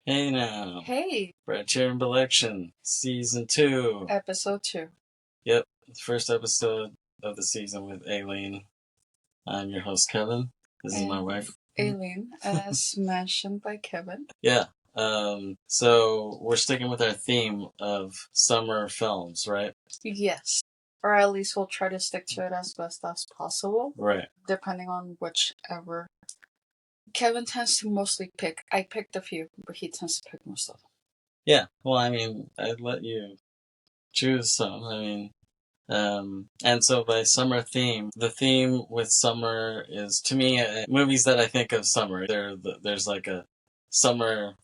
Hey now. Hey, Briterion Bollection, Season 2. episode 2. Yep, the first episode of the season with Aileen. I'm your host, Kevin. This is my And wife. Aileen, as mentioned by Kevin. Yeah, so we're sticking with our theme of summer films, right? Yes. Or at least we'll try to stick to it as best as possible, Right. depending on whichever. Kevin tends to mostly pick. I picked a few, but he tends to pick most of them. Yeah, well, I'd let you choose some. And so by summer theme, the theme with summer is, to me, movies that I think of summer. There's like a summer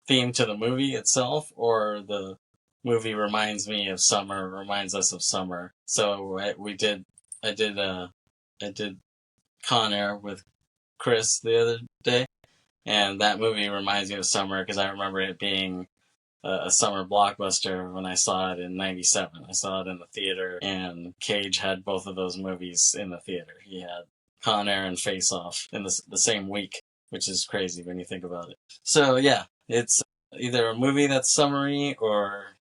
theme to the movie itself, or the movie reminds me of summer, reminds us of summer. So I did Con Air with Chris the other day, and that movie reminds me of summer because I remember it being a summer blockbuster when I saw it in '97. I saw it in the theater, and Cage had both of those movies in the theater. He had Con Air and Face Off in the same week, which is crazy when you think about it. So yeah, it's either a movie that's summery or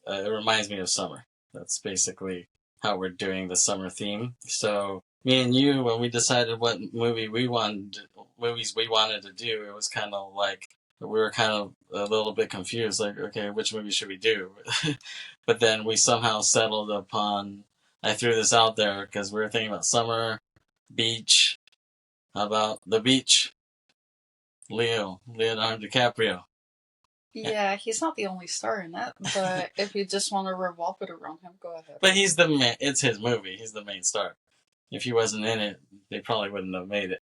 it reminds me of summer. That's basically how we're doing the summer theme. So me and you, when we decided what movies we wanted to do, it was kind of like we were kind of a little bit confused. Like, okay, which movie should we do? But then we somehow settled upon. I threw this out there because we were thinking about summer, beach. How about the beach? Leonardo DiCaprio. Yeah, he's not the only star in that, but if you just want to revolve it around him, go ahead. But he's the man. It's his movie. He's the main star. If he wasn't in it, they probably wouldn't have made it.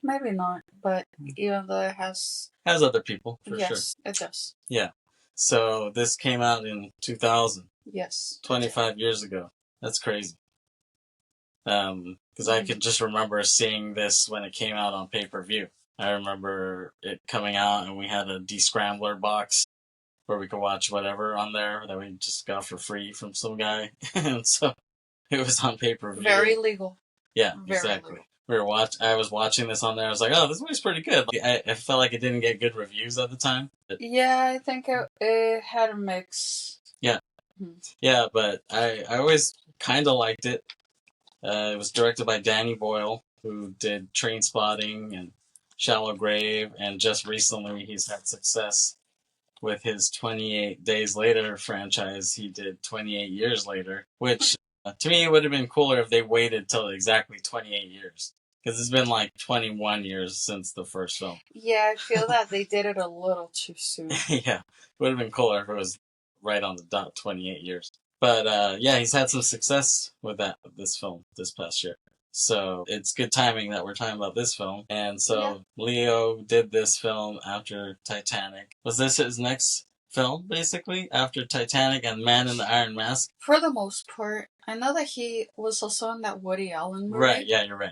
Maybe not, but even though it has other people, for sure. Yes, it does. Yeah. So this came out in 2000, Yes. 25 years ago. That's crazy. Because I could just remember seeing this when it came out on pay-per-view. I remember it coming out, and we had a descrambler box where we could watch whatever on there that we just got for free from some guy. And so it was on pay-per-view. Very legal. Yeah, Very exactly. legal. I was watching this on there. I was like, oh, this movie's pretty good. I felt like it didn't get good reviews at the time. Yeah, I think it had a mix. Yeah. Yeah, but I always kind of liked it. It was directed by Danny Boyle, who did Trainspotting and Shallow Grave, and just recently he's had success with his 28 Days Later franchise. He did 28 Years Later, which to me it would have been cooler if they waited till exactly 28 years. Because it's been like 21 years since the first film. Yeah, I feel that they did it a little too soon. Yeah, it would have been cooler if it was right on the dot, 28 years. But yeah, he's had some success with this film this past year. So it's good timing that we're talking about this film. And so Leo did this film after Titanic. Was this his next film, basically, after Titanic and Man in the Iron Mask? For the most part. I know that he was also in that Woody Allen movie. Right, yeah, you're right.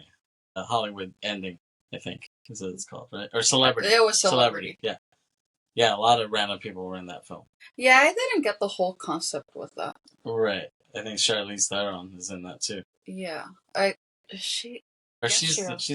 Hollywood Ending, I think, is what it's called, right? Or Celebrity. It was Celebrity. Yeah. Yeah, a lot of random people were in that film. Yeah, I didn't get the whole concept with that. Right. I think Charlize Theron is in that too. Yeah. She's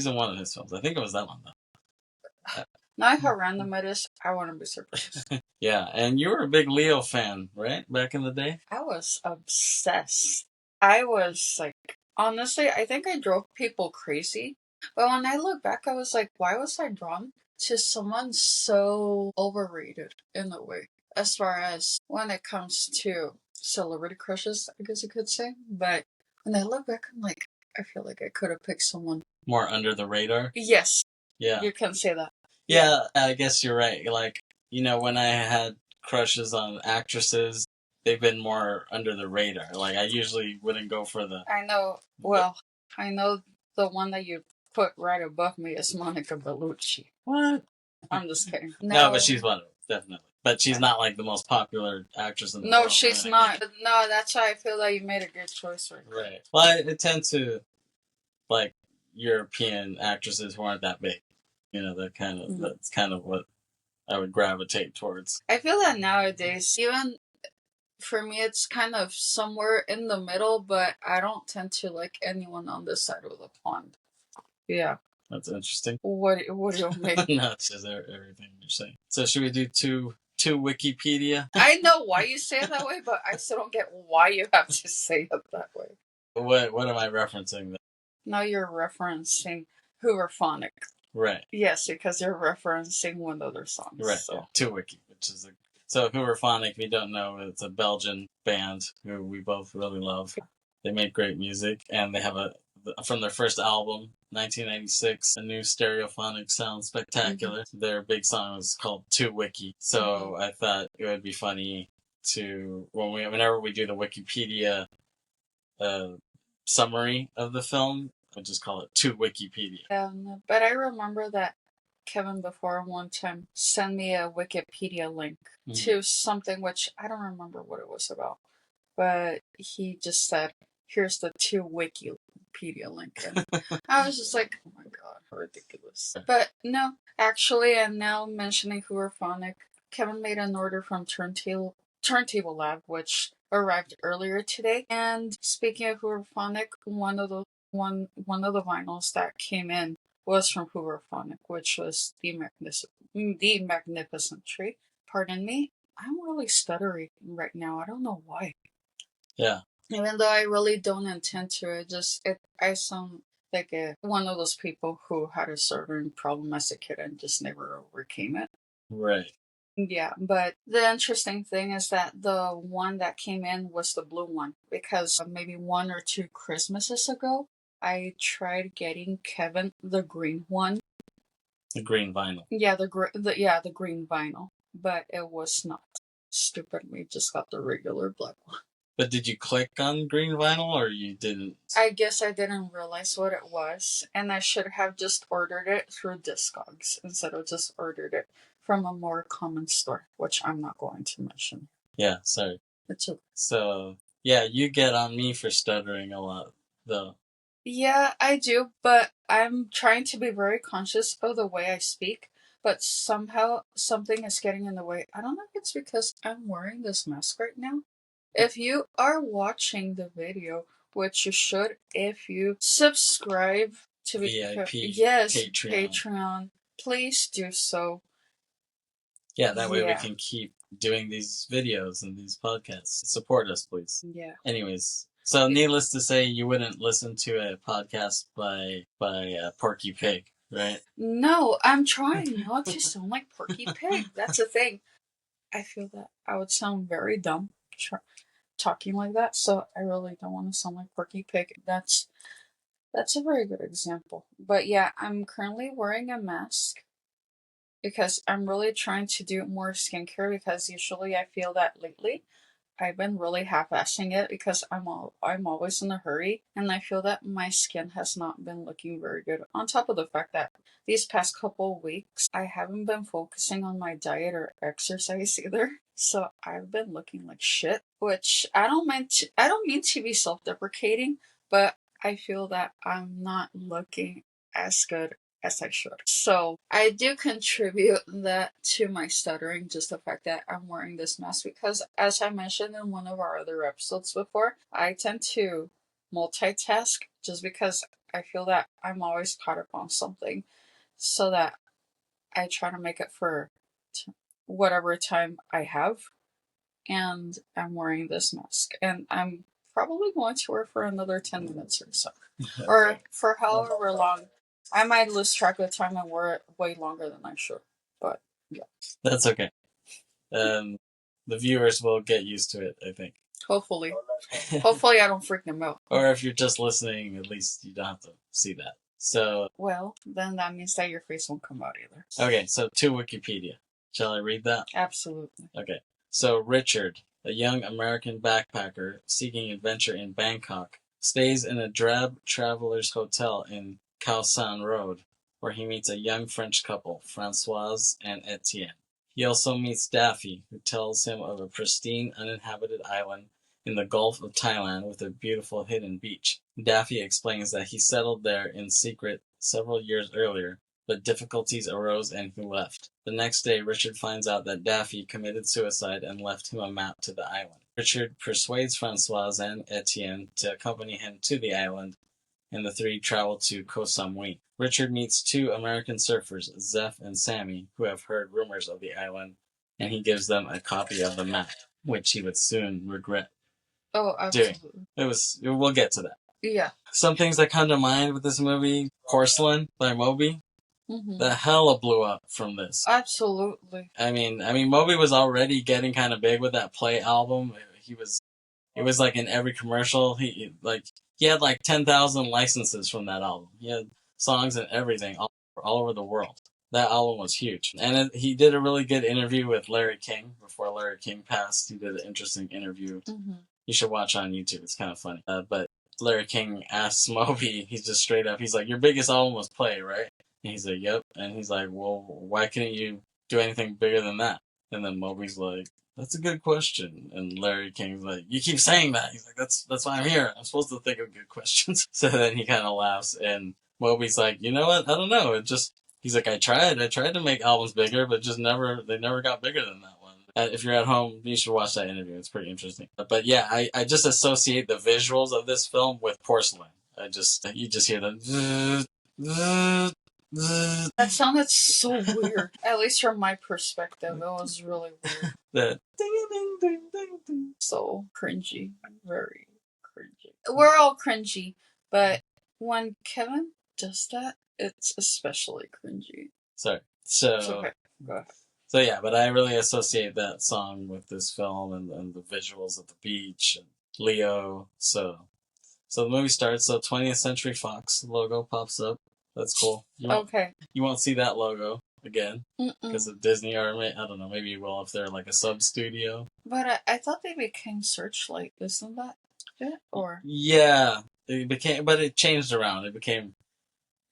in one of his films. I think it was that one though. Now how random it is, I wouldn't be surprised. Yeah, and you were a big Leo fan, right? Back in the day? I was obsessed. I was like, honestly, I think I drove people crazy. But when I look back, I was like, why was I drawn to someone so overrated in a way? As far as when it comes to celebrity crushes, I guess you could say. But when I look back, I'm like, I feel like I could have picked someone more under the radar. Yes. Yeah. You can say that. Yeah, I guess you're right. Like, when I had crushes on actresses, they've been more under the radar. Like, I usually wouldn't go for the... I know. Well, I know the one that you put right above me is Monica Bellucci. What? I'm just kidding. No, but she's one of them, definitely. But she's not like the most popular actress in the world. No, she's not. No, that's why I feel like you made a good choice right now. Right. Well, I tend to like European actresses who aren't that big. That's kind of what I would gravitate towards. I feel that nowadays, even for me, it's kind of somewhere in the middle, but I don't tend to like anyone on this side of the pond. Yeah. That's interesting. What do you mean? No, it's just everything you're saying. So should we do two Wikipedia? I know why you say it that way, but I still don't get why you have to say it that way. What am I referencing then? Now you're referencing Hooverphonic. Right. Yes, because you're referencing one of their songs. Right. So. Yeah. Two Wiki, which is so Hooverphonic, if you don't know, it's a Belgian band who we both really love. They make great music, and they have from their first album, 1996, a new stereophonic sound spectacular. Mm-hmm. Their big song was called Two Wiki. So I thought it would be funny to whenever we do the Wikipedia summary of the film, we'll just call it Two Wikipedia. But I remember that Kevin before one time sent me a Wikipedia link to something which I don't remember what it was about, but he just said, "Here's the Two Wikipedia link," and I was just like, "Oh my god, ridiculous!" But no, actually, and now mentioning Hooverphonic, Kevin made an order from Turntable Lab, which arrived earlier today. And speaking of Hooverphonic, one of the vinyls that came in was from Hooverphonic, which was the Magnificent Tree. Pardon me, I'm really stuttering right now. I don't know why. Yeah. Even though I really don't intend to, I sound like one of those people who had a certain problem as a kid and just never overcame it. Right. Yeah, but the interesting thing is that the one that came in was the blue one, because maybe 1 or 2 Christmases ago, I tried getting Kevin the green one. The green vinyl. Yeah, the green vinyl, but it was not. Stupidly, just got the regular black one. But did you click on green vinyl, or you didn't? I guess I didn't realize what it was, and I should have just ordered it through Discogs instead of just ordered it from a more common store, which I'm not going to mention. Yeah, sorry. It's okay. So, yeah, you get on me for stuttering a lot, though. Yeah, I do, but I'm trying to be very conscious of the way I speak, but somehow something is getting in the way. I don't know if it's because I'm wearing this mask right now. If you are watching the video, which you should if you subscribe to VIP, Patreon, please do so. Yeah, that way we can keep doing these videos and these podcasts. Support us, please. Yeah. Anyways, so needless to say, you wouldn't listen to a podcast by Porky Pig, right? No, I'm trying not to sound like Porky Pig. That's the thing. I feel that I would sound very dumb talking like that, so I really don't want to sound like Porky Pig. That's a very good example. But yeah, I'm currently wearing a mask because I'm really trying to do more skincare, because usually I feel that lately I've been really half-assing it because I'm always in a hurry, and I feel that my skin has not been looking very good. On top of the fact that these past couple weeks I haven't been focusing on my diet or exercise either, so I've been looking like shit. Which I don't mean to be self-deprecating, but I feel that I'm not looking as good as I should. So I do contribute that to my stuttering, just the fact that I'm wearing this mask, because as I mentioned in one of our other episodes before, I tend to multitask just because I feel that I'm always caught up on something, so that I try to make it for whatever time I have, and I'm wearing this mask, and I'm probably going to wear for another 10 minutes or so, or for however long. I might lose track of time and wear it way longer than I should, but yeah. That's okay. The viewers will get used to it, I think. Hopefully. Hopefully I don't freak them out. Or if you're just listening, at least you don't have to see that. So. Well, then that means that your face won't come out either. Okay, so to Wikipedia. Shall I read that? Absolutely. Okay. So Richard, a young American backpacker seeking adventure in Bangkok, stays in a drab traveler's hotel in Khao San Road, where he meets a young French couple, Françoise and Etienne. He also meets Daffy, who tells him of a pristine, uninhabited island in the Gulf of Thailand with a beautiful hidden beach. Daffy explains that he settled there in secret several years earlier, but difficulties arose and he left. The next day, Richard finds out that Daffy committed suicide and left him a map to the island. Richard persuades Françoise and Etienne to accompany him to the island, and the three travel to Koh Samui. Richard meets two American surfers, Zeph and Sammy, who have heard rumors of the island, and he gives them a copy of the map, which he would soon regret doing. Absolutely. We'll get to that. Yeah. Some things that come to mind with this movie: Porcelain by Moby. Mm-hmm. The hella blew up from this. Absolutely. I mean, Moby was already getting kind of big with that Play album. It was like in every commercial. He had like 10,000 licenses from that album. He had songs and everything all over the world. That album was huge. And he did a really good interview with Larry King before Larry King passed. He did an interesting interview. Mm-hmm. You should watch on YouTube. It's kind of funny. But Larry King asks Moby, he's just straight up, he's like, your biggest album was Play, right? And he's like, yep. And he's like, well, why couldn't you do anything bigger than that? And then Moby's like, that's a good question. And Larry King's like, you keep saying that. He's like, that's why I'm here. I'm supposed to think of good questions. So then he kind of laughs, and Moby's like, you know what? I don't know. He's like, I tried to make albums bigger, but they never got bigger than that one. If you're at home, you should watch that interview. It's pretty interesting. But yeah, I just associate the visuals of this film with Porcelain. You just hear the that sounded so weird. At least from my perspective, it was really weird. The so cringy, very cringy. We're all cringy, but when Kevin does that, it's especially cringy. Sorry. It's okay. Go ahead. So yeah, but I really associate that song with this film and the visuals of the beach and Leo. So the movie starts. So 20th Century Fox logo pops up. That's cool. You won't see that logo again because of Disney, or I don't know. Maybe you will if they're like a sub studio. But I thought they became Searchlight. Isn't that it? Or yeah, it became, but it changed around. It became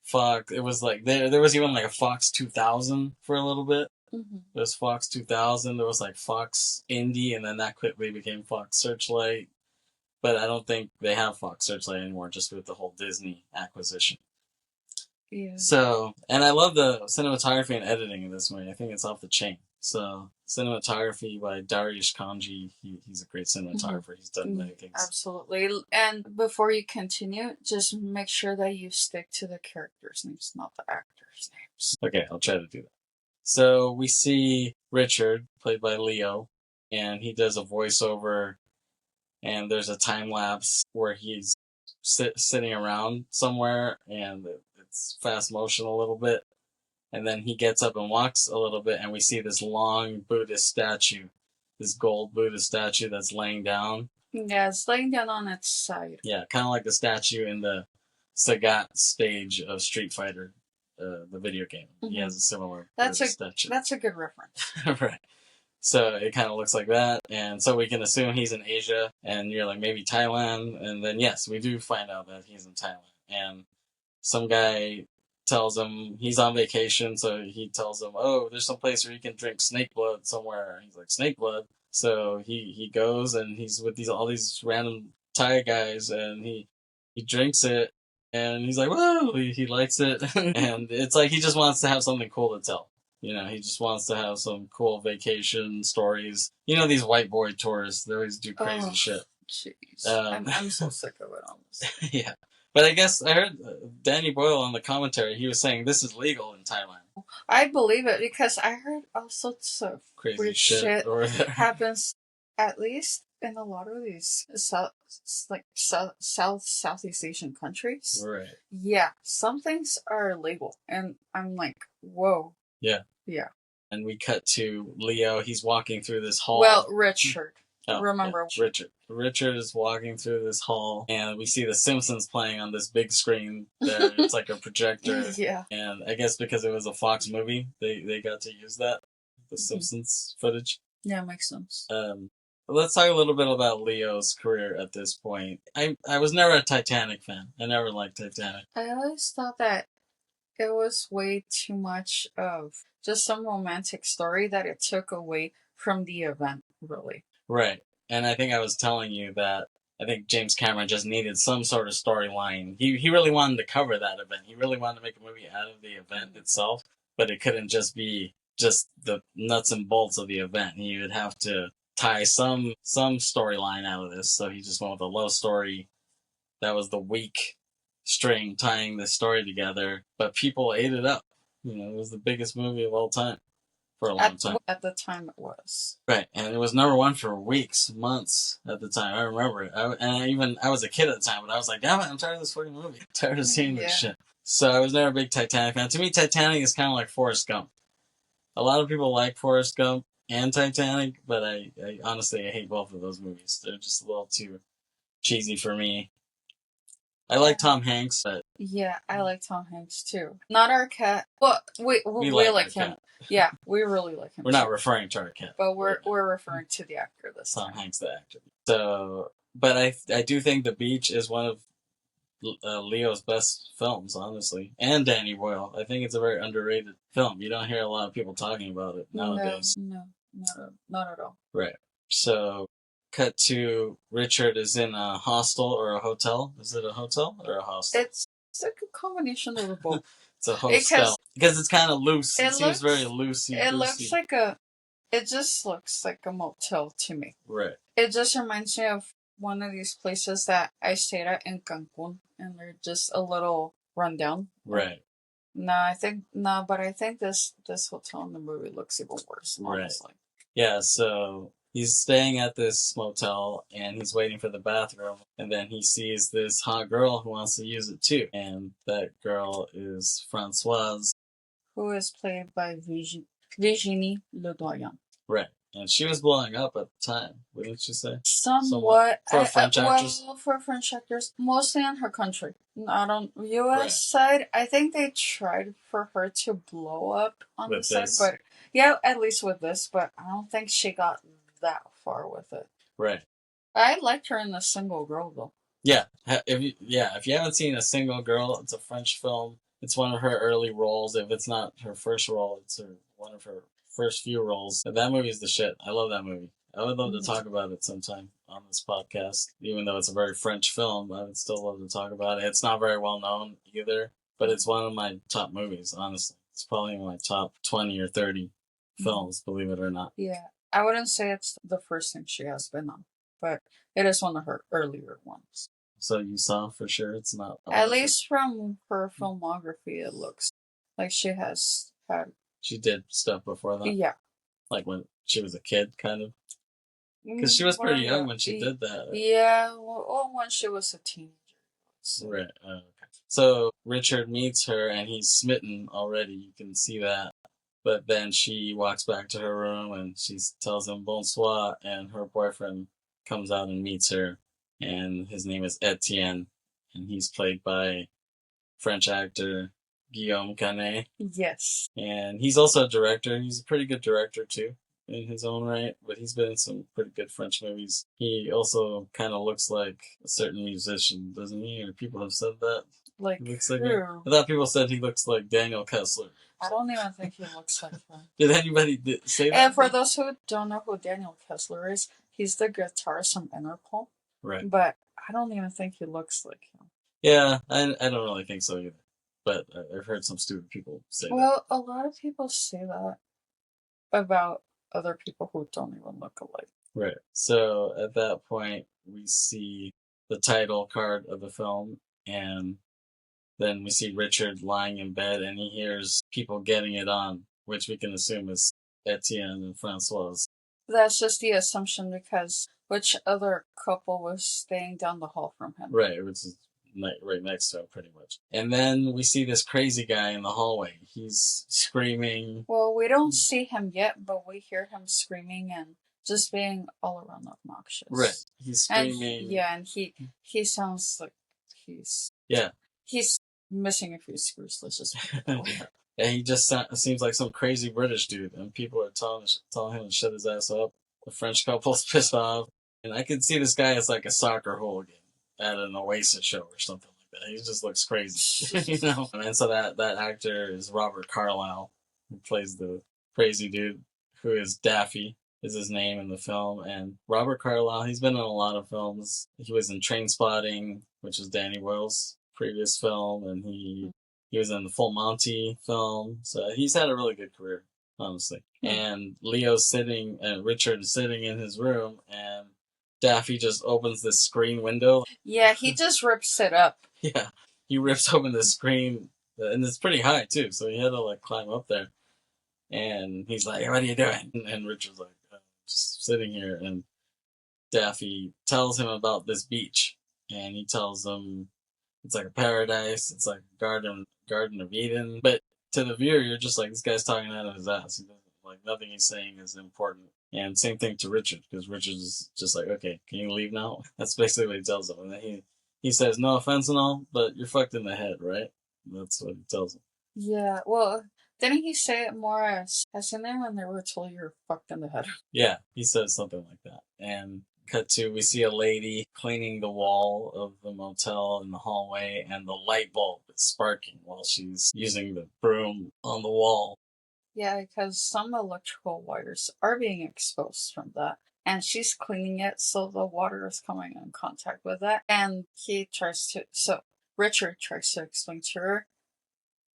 Fox. It was like there was even like a Fox 2000 for a little bit. Mm-hmm. There's Fox 2000. There was like Fox Indie, and then that quickly became Fox Searchlight. But I don't think they have Fox Searchlight anymore, just with the whole Disney acquisition. Yeah. So, and I love the cinematography and editing in this movie. I think it's off the chain. So, cinematography by Dariush Kanji. He's a great cinematographer. Mm-hmm. He's done many things. Absolutely. And before you continue, just make sure that you stick to the characters' names, not the actors' names. Okay, I'll try to do that. So, we see Richard, played by Leo, and he does a voiceover, and there's a time lapse where he's sitting around somewhere, and it's fast motion a little bit, and then he gets up and walks a little bit, and we see this long Buddhist statue, this gold Buddhist statue that's laying down. Yeah, it's laying down on its side. Yeah, kind of like the statue in the Sagat stage of Street Fighter, the video game. Mm-hmm. He has a similar statue. That's a good reference. Right. So it kind of looks like that, and so we can assume he's in Asia, and you're like, maybe Thailand, and then yes, we do find out that he's in Thailand, and some guy tells him he's on vacation, so he tells him, oh, there's some place where you can drink snake blood somewhere. He's like, snake blood? So he goes, and he's with all these random Thai guys, and he drinks it, and he's like, whoa, he likes it, and it's like he just wants to have something cool to tell. You know, he just wants to have some cool vacation stories. You know, these white boy tourists, they always do crazy shit. Jeez. I'm so sick of it, honestly. Yeah. But I guess I heard Danny Boyle on the commentary, he was saying this is legal in Thailand. I believe it because I heard all sorts of crazy shit happens, at least in a lot of these Southeast Asian countries. Right. Yeah, some things are legal, and I'm like, whoa. Yeah. Yeah. And we cut to Leo. He's walking through this hall. Well, Richard. Remember. Yeah, Richard. Richard is walking through this hall, and we see The Simpsons playing on this big screen there. It's like a projector. Yeah. And I guess because it was a Fox movie, they got to use that, the Simpsons footage. Yeah, makes sense. Let's talk a little bit about Leo's career at this point. I was never a Titanic fan. I never liked Titanic. I always thought that it was way too much of just some romantic story that it took away from the event, really. Right. And I think I was telling you that I think James Cameron just needed some sort of storyline. He really wanted to cover that event. He really wanted to make a movie out of the event itself, but it couldn't just be just the nuts and bolts of the event. He would have to tie some storyline out of this. So he just went with a love story that was the weak string tying the story together, but people ate it up. It was the biggest movie of all time for a long time. At the time, it was. Right, and it was number one for weeks, months at the time. I remember it. I was a kid at the time, but I was like, damn it, I'm tired of this fucking movie. I'm tired of seeing this shit. So I was never a big Titanic fan. To me, Titanic is kind of like Forrest Gump. A lot of people like Forrest Gump and Titanic, but I honestly, I hate both of those movies. They're just a little too cheesy for me. I like Tom Hanks, but yeah, I like Tom Hanks too. Not our cat. Well, we like him. Cat. Yeah, we really like him. We're not referring to our cat, but we're referring to the actor this Tom time. Hanks, the actor. So, but I do think The Beach is one of Leo's best films, honestly, and Danny Boyle. I think it's a very underrated film. You don't hear a lot of people talking about it nowadays. No, not at all. Right. So, cut to Richard is in a hostel or a hotel. Is it a hotel or a hostel? It's like a combination of both. It's a hostel because it's kind of loose. It seems very loosey. It looks like it just looks like a motel to me. Right. It just reminds me of one of these places that I stayed at in Cancun, and they're just a little rundown. Right. But I think this hotel in the movie looks even worse, honestly. Right. Yeah, so he's staying at this motel and he's waiting for the bathroom, and then he sees this hot girl who wants to use it too. And that girl is Françoise, who is played by Virginie Ledoyen. Right. And she was blowing up at the time, wouldn't you say? Somewhat. For a French actress? Well, for French actors, mostly in her country. Not on U.S. side. I think they tried for her to blow up on the side, but yeah, at least with this, but I don't think she got that far with it. Right. I liked her in The Single Girl, though. Yeah. If you haven't seen A Single Girl, it's a French film. It's one of her early roles. If it's not her first role, it's one of her first few roles. That movie is the shit. I love that movie. I would love to talk about it sometime on this podcast. Even though it's a very French film, I would still love to talk about it. It's not very well known either, but it's one of my top movies, honestly. It's probably in my top 20 or 30 films, believe it or not. Yeah. I wouldn't say it's the first thing she has been on, but it is one of her earlier ones. So you saw for sure it's not... At least from her filmography, it looks like she has had... She did stuff before that? Yeah. Like when she was a kid, kind of? Because she was pretty young when she did that. Yeah, well, when she was a teenager. Right. Okay. So Richard meets her and he's smitten already. You can see that. But then she walks back to her room and she tells him bonsoir, and her boyfriend comes out and meets her, and his name is Etienne, and he's played by French actor Guillaume Canet. Yes. And he's also a director. He's a pretty good director too, in his own right, but he's been in some pretty good French movies. He also kind of looks like a certain musician, doesn't he? Or people have said that. Like, I thought people said he looks like Daniel Kessler. I don't even think he looks like him. Did anybody say that? And for those who don't know who Daniel Kessler is, he's the guitarist from Interpol. Right. But I don't even think he looks like him. Yeah, I don't really think so either. But I've heard some stupid people say that. Well, a lot of people say that about other people who don't even look alike. Right. So at that point, we see the title card of the film, and then we see Richard lying in bed, and he hears people getting it on, which we can assume is Etienne and Françoise. That's just the assumption, because which other couple was staying down the hall from him? Right, which is right next to him, pretty much. And then we see this crazy guy in the hallway. He's screaming. Well, we don't see him yet, but we hear him screaming and just being all around obnoxious. Right, he's screaming. And he sounds like he's missing a few screws. Let's just put it that way. And he just seems like some crazy British dude, and people are telling him to shut his ass up. The French couple's pissed off, and I can see this guy as like a soccer hooligan at an Oasis show or something like that. He just looks crazy, And so that actor is Robert Carlyle, who plays the crazy dude, who is Daffy, is his name in the film. And Robert Carlyle, he's been in a lot of films. He was in Trainspotting, which is Danny Boyle's previous film, and he was in the Full Monty film. So he's had a really good career, honestly. And Richard is sitting in his room, and Daffy just opens this screen window. Yeah, he just rips it up. Yeah. he rips open the screen, and it's pretty high too, so he had to like climb up there. And he's like, "What are you doing?" And Richard's like, "Just sitting here." And Daffy tells him about this beach, and he tells him it's like a paradise. It's like a Garden of Eden. But to the viewer, you're just like, this guy's talking out of his ass. He doesn't, like, nothing he's saying is important. And same thing to Richard, because Richard is just like, okay, can you leave now? That's basically what he tells him. And then he says, no offense and all, but you're fucked in the head, right? That's what he tells him. Yeah, well, didn't he say it more as in there when they were told you're fucked in the head? Yeah, he says something like that. And cut to, we see a lady cleaning the wall of the motel in the hallway, and the light bulb is sparking while she's using the broom on the wall. Yeah, because some electrical wires are being exposed from that. And she's cleaning it, so the water is coming in contact with that. And Richard tries to explain to her,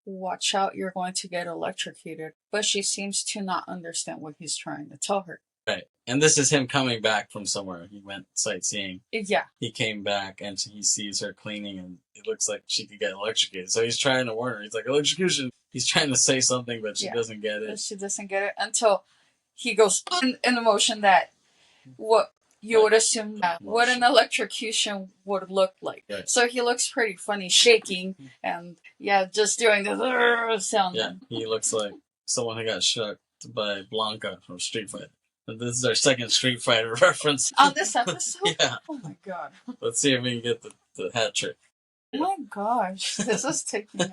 watch out, you're going to get electrocuted. But she seems to not understand what he's trying to tell her. Right. And this is him coming back from somewhere. He went sightseeing. Yeah. He came back and he sees her cleaning, and it looks like she could get electrocuted. So he's trying to warn her. He's like, electrocution. He's trying to say something, but she doesn't get it. She doesn't get it until he goes in the motion that what you would assume what an electrocution would look like. Right. So he looks pretty funny, shaking, and just doing the sound. Yeah, he looks like someone who got shocked by Blanca from Street Fighter. This is our second Street Fighter reference. On this episode? Yeah. Oh my god. Let's see if we can get the hat trick. Oh my gosh. This is taking it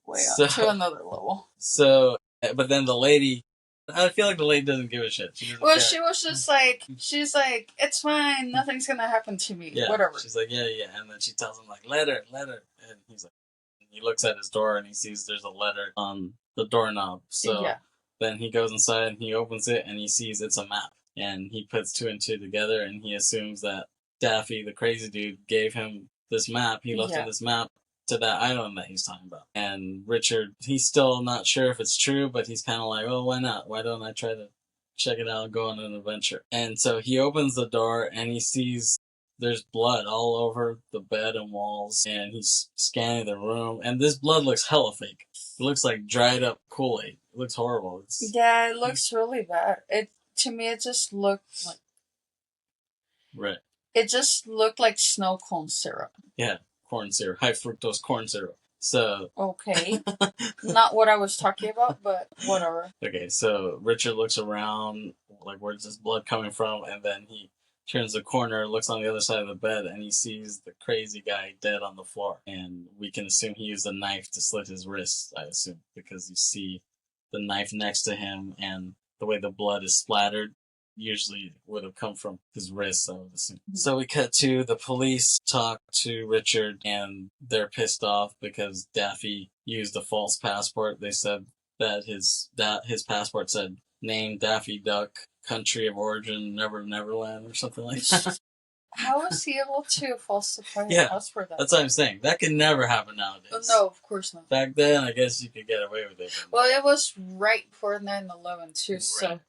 way up to another level. So, but then the lady, I feel like the lady doesn't give a shit. She was just like, she's like, it's fine, nothing's gonna happen to me, whatever. She's like, yeah. And then she tells him, like, letter. And he's like, he looks at his door and he sees there's a letter on the doorknob. So then he goes inside and he opens it and he sees it's a map. And he puts two and two together and he assumes that Daffy, the crazy dude, gave him this map. He left him this map to that island that he's talking about. And Richard, he's still not sure if it's true, but he's kind of like, oh, why not? Why don't I try to check it out and go on an adventure? And so he opens the door and he sees there's blood all over the bed and walls, and he's scanning the room, and this blood looks hella fake. It looks like dried up Kool-Aid. It looks horrible. It looks really bad. To me, it just looked like... Right. It just looked like snow cone syrup. Yeah, corn syrup. High fructose corn syrup. So... Okay. Not what I was talking about, but whatever. Okay, so Richard looks around, like, where's this blood coming from? And then he turns the corner, looks on the other side of the bed, and he sees the crazy guy dead on the floor. And we can assume he used a knife to slit his wrist, I assume, because you see the knife next to him, and the way the blood is splattered usually would have come from his wrist, I would assume. So we cut to the police talk to Richard, and they're pissed off because Daffy used a false passport. They said that his passport said, name Daffy Duck, country of origin, Neverland, or something like that. How was he able to falsify his passport? That's what I'm saying. That could never happen nowadays. No, of course not. Back then, I guess you could get away with it. Well, it was right before 9/11 too, so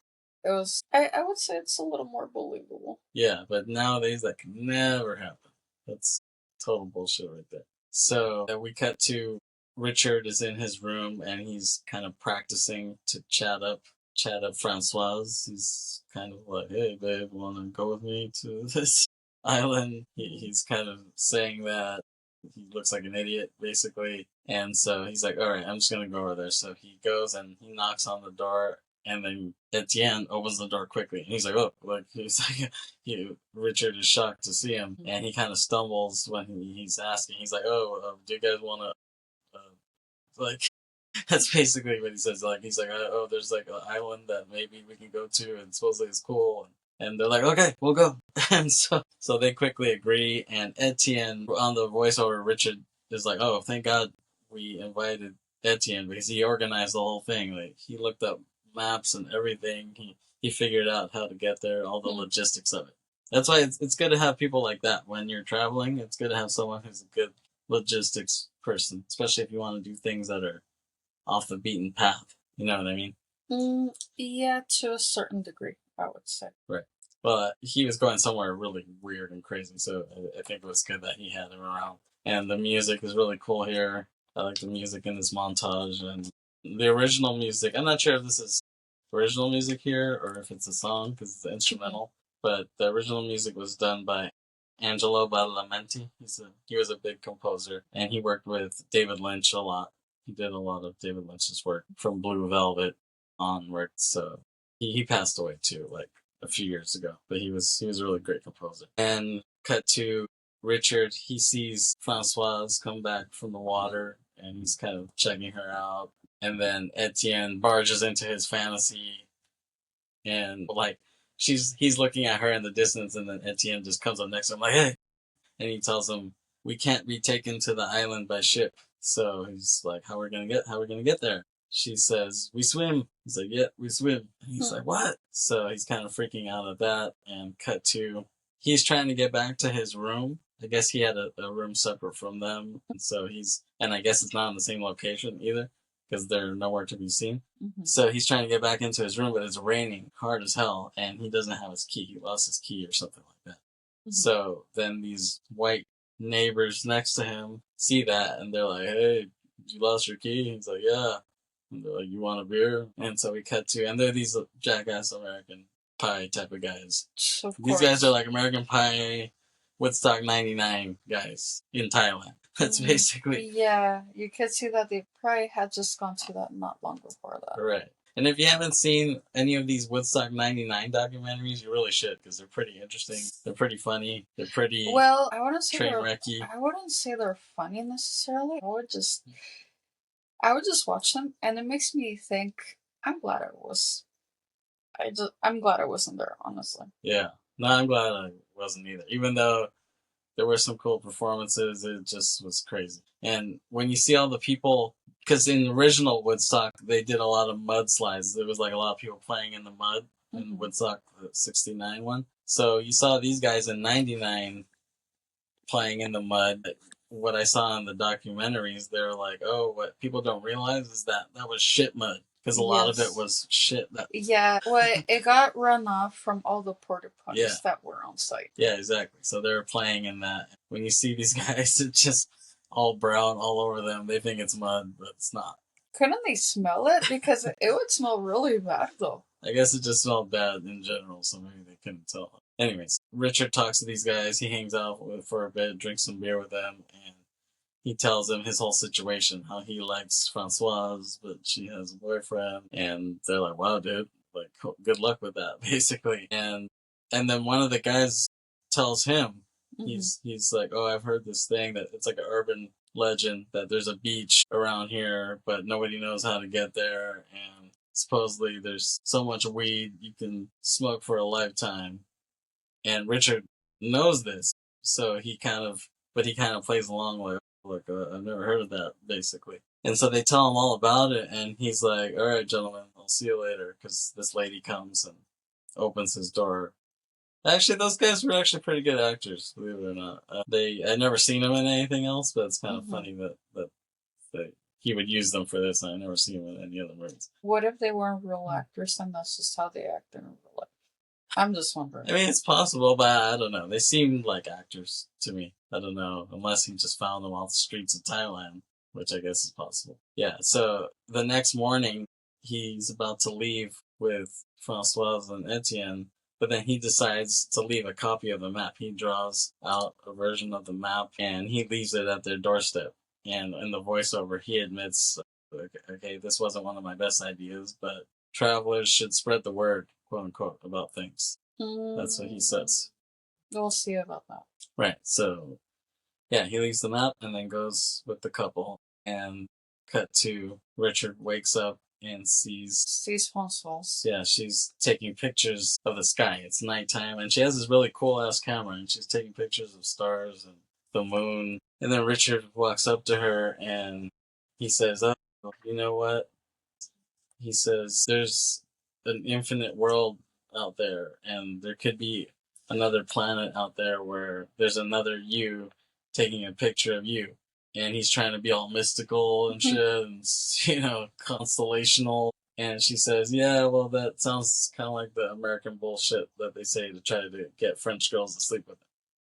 it was. I would say it's a little more believable. Yeah, but nowadays that could never happen. That's total bullshit right there. So we cut to Richard is in his room and he's kind of practicing to chat up Francoise. He's kind of like, hey babe, wanna go with me to this island? He's kind of saying that he looks like an idiot, basically. And so he's like, alright, I'm just gonna go over there. So he goes and he knocks on the door, and then Etienne opens the door quickly. And he's like, oh, like, he's like, Richard is shocked to see him. And he kind of stumbles when he's asking. He's like, oh, do you guys wanna, like, that's basically what he says. Like, he's like, oh, there's like an island that maybe we can go to, and supposedly it's cool. And they're like, okay, we'll go. And so they quickly agree. And Etienne, on the voiceover, Richard is like, oh, thank God we invited Etienne, because he organized the whole thing. Like, he looked up maps and everything. He figured out how to get there, all the logistics of it. That's why it's good to have people like that when you're traveling. It's good to have someone who's a good logistics person, especially if you want to do things that are off the beaten path. You know what I mean? Yeah, to a certain degree, I would say. Right. Well, he was going somewhere really weird and crazy, so I think it was good that he had him around. And the music is really cool here. I like the music in this montage and the original music. I'm not sure if this is original music here or if it's a song because it's instrumental. But the original music was done by Angelo Badalamenti. He was a big composer and he worked with David Lynch a lot. He did a lot of David Lynch's work from Blue Velvet onward. So he passed away too, like a few years ago. But he was a really great composer. And cut to Richard, he sees Francoise come back from the water and he's kind of checking her out. And then Etienne barges into his fantasy and like he's looking at her in the distance and then Etienne just comes up next to him like, hey, and he tells him, we can't be taken to the island by ship. So he's like, how are we gonna get there? She says, we swim. He's like, yeah, we swim. And he's like, what? So he's kind of freaking out at that and cut to, he's trying to get back to his room. I guess he had a room separate from them. And so and I guess it's not in the same location either because they're nowhere to be seen. So he's trying to get back into his room, but it's raining hard as hell and he doesn't have his key. He lost his key or something like that. So then these white neighbors next to him see that and they're like, hey, you lost your key? He's like, yeah. And they're like, you want a beer? And so we cut to, and they're these jackass American Pie type of guys. These guys are like American Pie, Woodstock 99 guys in Thailand. That's basically. Yeah, you could see that they probably had just gone to that not long before that. Right. And if you haven't seen any of these Woodstock 99 documentaries, you really should because they're pretty interesting. They're pretty funny. They're pretty I wouldn't say train wrecky. I wouldn't say they're funny necessarily. I would just watch them and it makes me think I'm glad I'm glad I wasn't there, honestly. Yeah. No, I'm glad I wasn't either. Even though there were some cool performances, it just was crazy. And when you see all the people, because in the original Woodstock, they did a lot of mudslides. There was like a lot of people playing in the mud in Woodstock, the 69 one. So you saw these guys in 99 playing in the mud. What I saw in the documentaries, they were like, oh, what people don't realize is that was shit mud. Because a lot of it was shit. It got run off from all the porta potties that were on site. Yeah, exactly. So they were playing in that. When you see these guys, it's just all brown all over them. They think it's mud, but it's not. Couldn't they smell it? Because it would smell really bad, though. I guess it just smelled bad in general, so maybe they couldn't tell. Anyways, Richard talks to these guys. He hangs out for a bit, drinks some beer with them, and he tells them his whole situation, how he likes Francoise, but she has a boyfriend. And they're like, wow, dude, like, good luck with that, basically. And then one of the guys tells him, he's like, oh, I've heard this thing that it's like an urban legend that there's a beach around here, but nobody knows how to get there. And supposedly there's so much weed you can smoke for a lifetime. And Richard knows this, so he kind of plays along like, look, I've never heard of that, basically. And so they tell him all about it, and he's like, all right, gentlemen, I'll see you later, because this lady comes and opens his door. Actually, those guys were actually pretty good actors, believe it or not. I'd never seen them in anything else, but it's kind of funny that he would use them for this, and I never seen them in any other movies. What if they weren't real actors, and that's just how they act in real life? I'm just wondering. I mean, it's possible, but I don't know. They seemed like actors to me. I don't know, unless he just found them off the streets of Thailand, which I guess is possible. Yeah, so the next morning, he's about to leave with Francoise and Etienne, but then he decides to leave a copy of the map. He draws out a version of the map, and he leaves it at their doorstep. And in the voiceover, he admits, okay, this wasn't one of my best ideas, but travelers should spread the word, quote unquote, about things. That's what he says. We'll see about that. Right. So, yeah, he leaves the map and then goes with the couple. And cut to Richard wakes up and sees Francoise. Yeah, she's taking pictures of the sky. It's nighttime, and she has this really cool ass camera, and she's taking pictures of stars and the moon. And then Richard walks up to her and he says, oh, you know what? He says, there's an infinite world out there, and there could be another planet out there where there's another you taking a picture of you. And he's trying to be all mystical and shit, and, constellational. And she says, yeah, well, that sounds kind of like the American bullshit that they say to try to get French girls to sleep with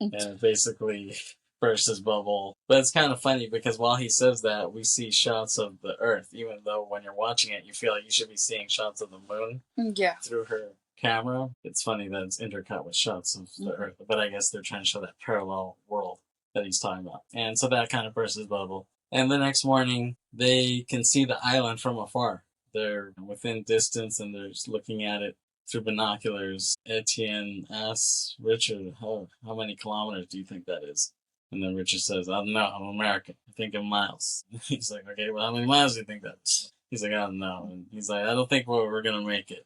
them. And basically, burst his bubble. But it's kind of funny because while he says that, we see shots of the Earth, even though when you're watching it, you feel like you should be seeing shots of the moon through her camera. It's funny that it's intercut with shots of the Earth, but I guess they're trying to show that parallel world that he's talking about. And so that kind of bursts his bubble. And the next morning, they can see the island from afar. They're within distance and they're just looking at it through binoculars. Etienne asks Richard, how many kilometers do you think that is? And then Richard says, I don't know, I'm American. I think in miles. He's like, okay, well, how many miles do you think that's? He's like, I don't know. And he's like, I don't think we're going to make it.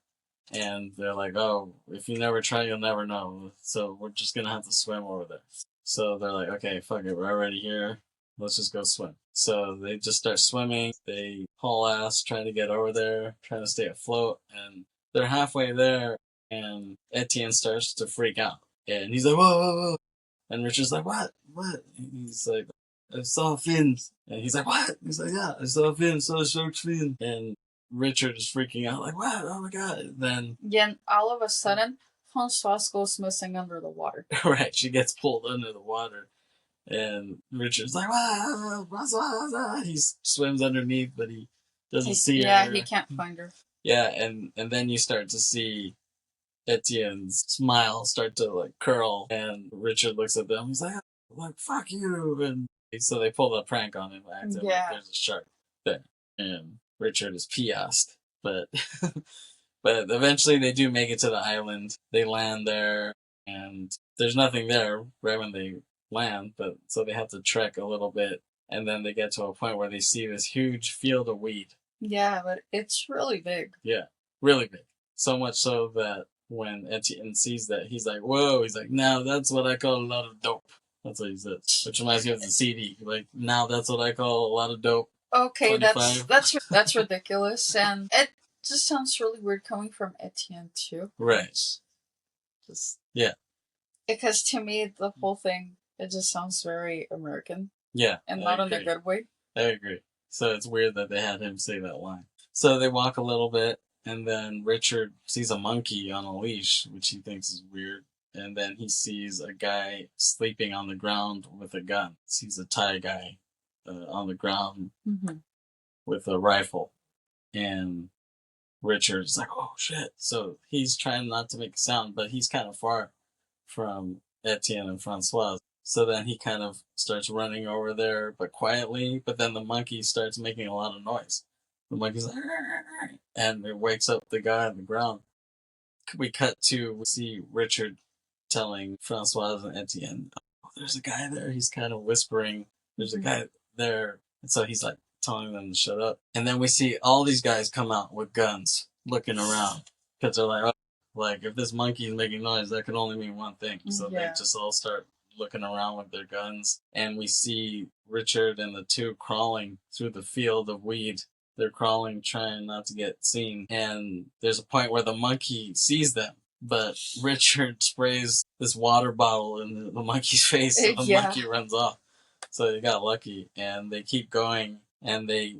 And they're like, oh, if you never try, you'll never know. So we're just going to have to swim over there. So they're like, okay, fuck it, we're already here. Let's just go swim. So they just start swimming. They haul ass, trying to get over there, trying to stay afloat. And they're halfway there, and Etienne starts to freak out. And he's like, whoa, whoa, whoa. And Richard's like, what? What? He's like, I saw fins. And he's like, what? He's like, yeah, I saw fins, saw a shark's fin. And Richard is freaking out, like, what? Oh my god. And then... yeah, and all of a sudden, Françoise goes missing under the water. Right, she gets pulled under the water. And Richard's like, Françoise! He swims underneath, but he doesn't see her. Yeah, he can't find her. Yeah, and then you start to see Etienne's smile start to like curl, and Richard looks at them. He's like, fuck you! And so they pull the prank on him, acting like there's a shark there, and Richard is pissed. But but eventually they do make it to the island. They land there, and there's nothing there right when they land. But so they have to trek a little bit, and then they get to a point where they see this huge field of wheat. Yeah, but it's really big. Yeah, really big. So much so that when Etienne sees that, he's like, whoa, he's like, now that's what I call a lot of dope. That's what he said. Which reminds me of the CD. Like, now that's what I call a lot of dope. Okay, 25. that's ridiculous. And it just sounds really weird coming from Etienne, too. Right. Just, yeah. Because to me, the whole thing, it just sounds very American. Yeah. And not in a good way. I agree. So it's weird that they had him say that line. So they walk a little bit, and then Richard sees a monkey on a leash, which he thinks is weird. And then he sees a guy sleeping on the ground with a gun. Sees a Thai guy on the ground with a rifle. And Richard's like, oh, shit. So he's trying not to make a sound, but he's kind of far from Etienne and Françoise. So then he kind of starts running over there, but quietly. But then the monkey starts making a lot of noise. The monkey's like, and it wakes up the guy on the ground. We cut to see Richard telling Françoise and Etienne, oh, there's a guy there. He's kind of whispering, there's a guy there. And so he's like telling them to shut up. And then we see all these guys come out with guns, looking around. Because they're like, oh, like, if this monkey is making noise, that could only mean one thing. So they just all start looking around with their guns. And we see Richard and the two crawling through the field of weed. They're crawling, trying not to get seen. And there's a point where the monkey sees them. But Richard sprays this water bottle in the monkey's face, and the monkey runs off. So they got lucky, and they keep going, and they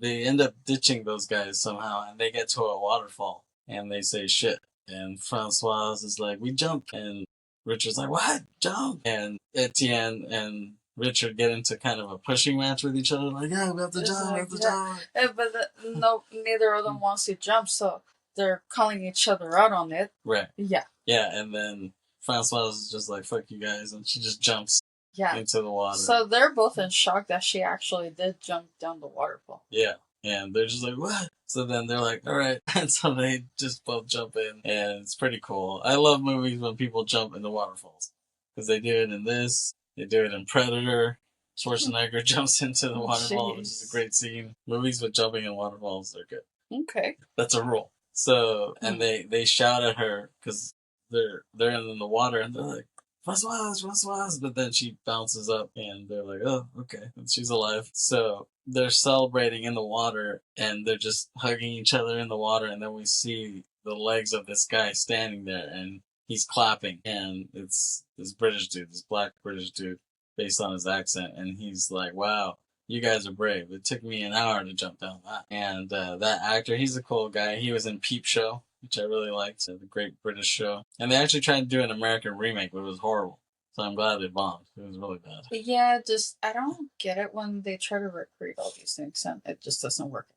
end up ditching those guys somehow, and they get to a waterfall, and they say shit. And Françoise is like, we jump, and Richard's like, what? Jump! And Etienne and Richard get into kind of a pushing match with each other, like, yeah, we have to jump, we have to jump. But neither of them wants to jump, so they're calling each other out on it. Right. Yeah. Yeah, and then Françoise is just like, fuck you guys, and she just jumps into the water. So they're both in shock that she actually did jump down the waterfall. Yeah, and they're just like, what? So then they're like, all right, and so they just both jump in, and it's pretty cool. I love movies when people jump into waterfalls, because they do it in this, they do it in Predator. Schwarzenegger jumps into the waterfall, which is a great scene. Movies with jumping in waterfalls are good. Okay. That's a rule. So, and they shout at her because they're in the water and they're like, Françoise, but then she bounces up and they're like, oh, okay, and she's alive. So they're celebrating in the water and they're just hugging each other in the water, and then we see the legs of this guy standing there and he's clapping, and it's this British dude, this black British dude, based on his accent, and he's like, wow, you guys are brave. It took me an hour to jump down that. And that actor, he's a cool guy. He was in Peep Show, which I really liked. The great British show. And they actually tried to do an American remake, but it was horrible. So I'm glad it bombed. It was really bad. Yeah, just I don't get it when they try to recreate all these things and it just doesn't work.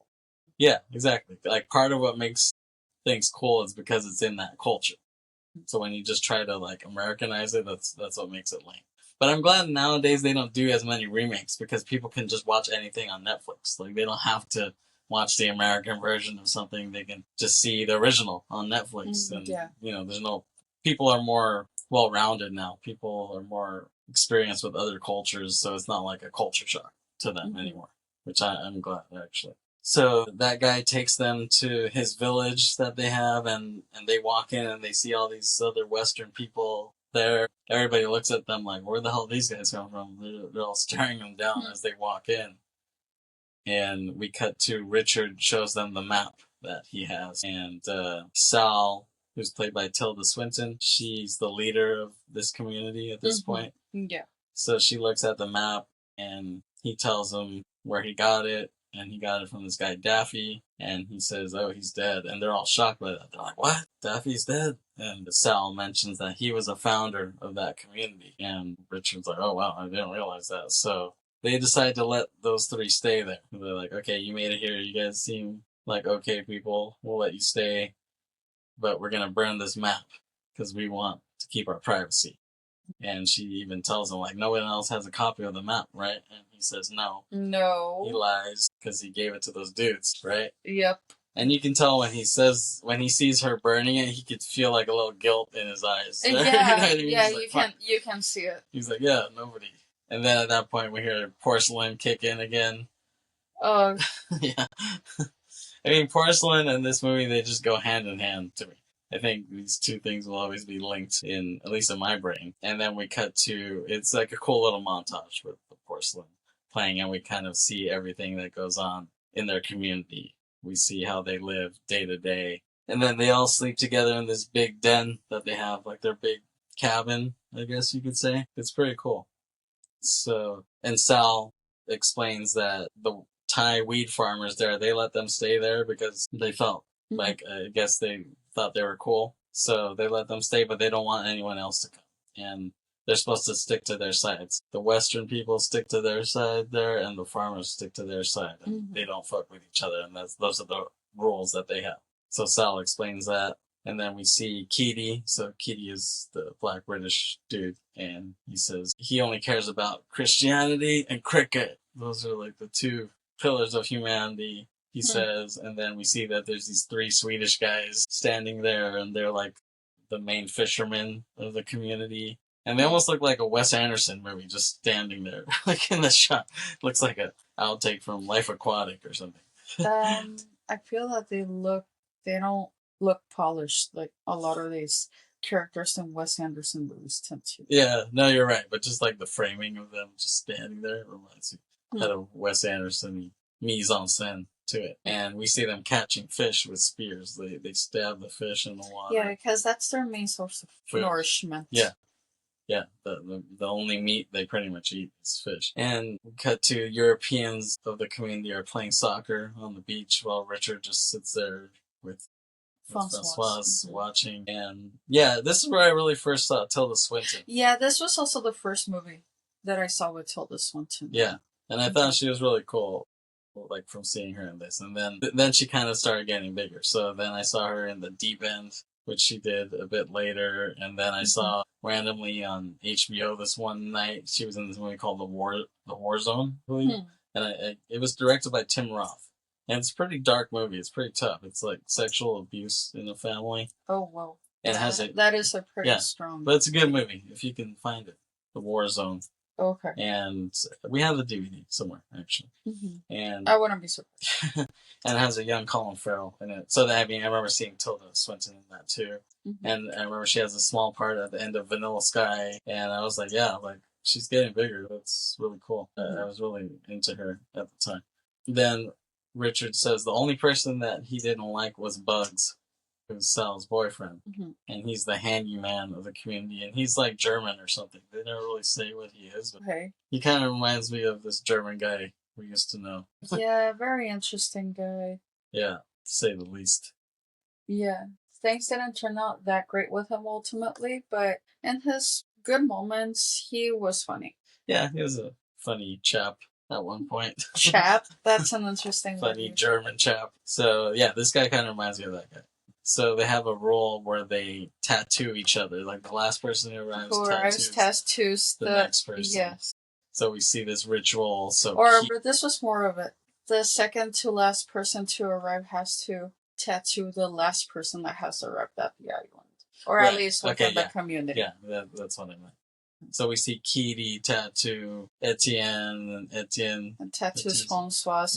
Yeah, exactly. Like part of what makes things cool is because it's in that culture. So when you just try to like Americanize it, that's what makes it lame. But I'm glad nowadays they don't do as many remakes because people can just watch anything on Netflix. Like they don't have to watch the American version of something. They can just see the original on Netflix. And Yeah. you know, there's no people are more well rounded now. People are more experienced with other cultures, so it's not like a culture shock to them anymore. Which I'm glad actually. So that guy takes them to his village that they have, and they walk in and they see all these other Western people there. Everybody looks at them like, where the hell these guys come from? They're all staring them down as they walk in. And we cut to Richard shows them the map that he has. And Sal, who's played by Tilda Swinton, she's the leader of this community at this point. Yeah. So she looks at the map and he tells them where he got it. And he got it from this guy, Daffy. And he says, oh, he's dead. And they're all shocked by that. They're like, what? Daffy's dead? And Sal mentions that he was a founder of that community. And Richard's like, oh, wow, I didn't realize that. So they decide to let those three stay there. They're like, okay, you made it here. You guys seem like okay people. We'll let you stay. But we're going to burn this map because we want to keep our privacy. And she even tells him, like, no one else has a copy of the map, right? And he says no. No. He lies because he gave it to those dudes, right? Yep. And you can tell when he sees her burning it, he could feel like a little guilt in his eyes. Yeah, you know what I mean? yeah, Like, you can see it. He's like, yeah, nobody. And then at that point, we hear porcelain kick in again. Oh. Yeah. I mean, porcelain and this movie, they just go hand in hand to me. I think these two things will always be linked in, at least in my brain. And then we cut to, it's like a cool little montage with the porcelain playing, and we kind of see everything that goes on in their community. We see how they live day to day. And then they all sleep together in this big den that they have, like their big cabin, I guess you could say. It's pretty cool. So, and Sal explains that the Thai weed farmers there, they let them stay there because they felt like, I guess they thought they were cool. So they let them stay, but they don't want anyone else to come. And they're supposed to stick to their sides. The Western people stick to their side there, and the farmers stick to their side. And they don't fuck with each other, and those are the rules that they have. So Sal explains that. And then we see Keaty. So Keaty is the black British dude. And he says he only cares about Christianity and cricket. Those are like the two pillars of humanity, he says. And then we see that there's these three Swedish guys standing there. And they're like the main fishermen of the community. And they almost look like a Wes Anderson movie just standing there. Like in the shot. Looks like an outtake from Life Aquatic or something. I feel that they don't look polished like a lot of these characters in Wes Anderson movies tend to. Yeah, no, you're right. But just like the framing of them just standing there reminds you kind of Wes Anderson mise en scène to it. And we see them catching fish with spears. They stab the fish in the water. Yeah, because that's their main source of nourishment. Yeah. Yeah, the only meat they pretty much eat is fish. And we cut to Europeans of the community are playing soccer on the beach while Richard just sits there with Francois watching. And yeah, this is where I really first saw Tilda Swinton. Yeah, this was also the first movie that I saw with Tilda Swinton. Yeah, and I thought she was really cool, like from seeing her in this. And then she kind of started getting bigger. So then I saw her in The Deep End, which she did a bit later. And then I saw randomly on HBO this one night, she was in this movie called The War Zone, I believe. And it was directed by Tim Roth. And it's a pretty dark movie. It's pretty tough. It's like sexual abuse in the family. Oh, wow. And that is a pretty strong. But it's a good movie if you can find it. The War Zone. Okay. And we have the DVD somewhere, actually. And I wouldn't be surprised. And it has a young Colin Farrell in it. So that, I mean, I remember seeing Tilda Swinton in that too. And I remember she has a small part at the end of Vanilla Sky. And I was like, yeah, like she's getting bigger. That's really cool. I was really into her at the time. Then Richard says the only person that he didn't like was Bugs, who's Sal's boyfriend. And he's the handyman of the community. And he's like German or something. They never really say what he is. But he kind of reminds me of this German guy we used to know. Yeah, very interesting guy. Yeah, to say the least. Yeah. Things didn't turn out that great with him ultimately, but in his good moments. He was funny. Yeah, he was a funny chap at one point. Chap? That's an interesting word. Funny German chap. So, yeah, this guy kind of reminds me of that guy. So they have a rule where they tattoo each other. Like the last person who arrives tattoos the next person. Yes. So we see this ritual. But this was more of it. The second to last person to arrive has to tattoo the last person that has arrived at the island. Or at least within the community. Yeah, that's what I meant. So we see Kitty tattoo Etienne, and Etienne tattoos Francois.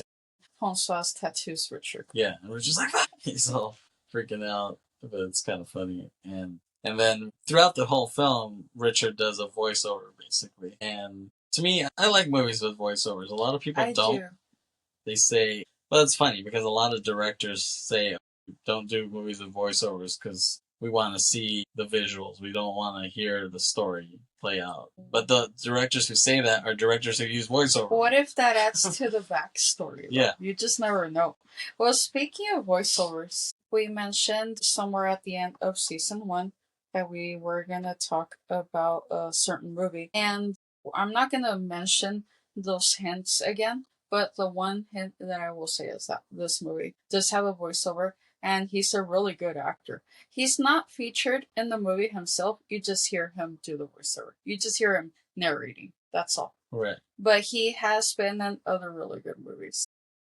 Francois tattoos Richard. Yeah, and Richard's like, he's all freaking out, but it's kind of funny. And then throughout the whole film, Richard does a voiceover, basically. And to me, I like movies with voiceovers. A lot of people don't. They say, well, it's funny because a lot of directors say, don't do movies with voiceovers because we want to see the visuals. We don't want to hear the story play out. But the directors who say that are directors who use voiceover. What if that adds to the backstory? Yeah. You just never know. Well, speaking of voiceovers, we mentioned somewhere at the end of season 1 that we were going to talk about a certain movie. And I'm not going to mention those hints again, but the one hint that I will say is that this movie does have a voiceover, and he's a really good actor. He's not featured in the movie himself. You just hear him do the voiceover. You just hear him narrating. That's all. Right. But he has been in other really good movies.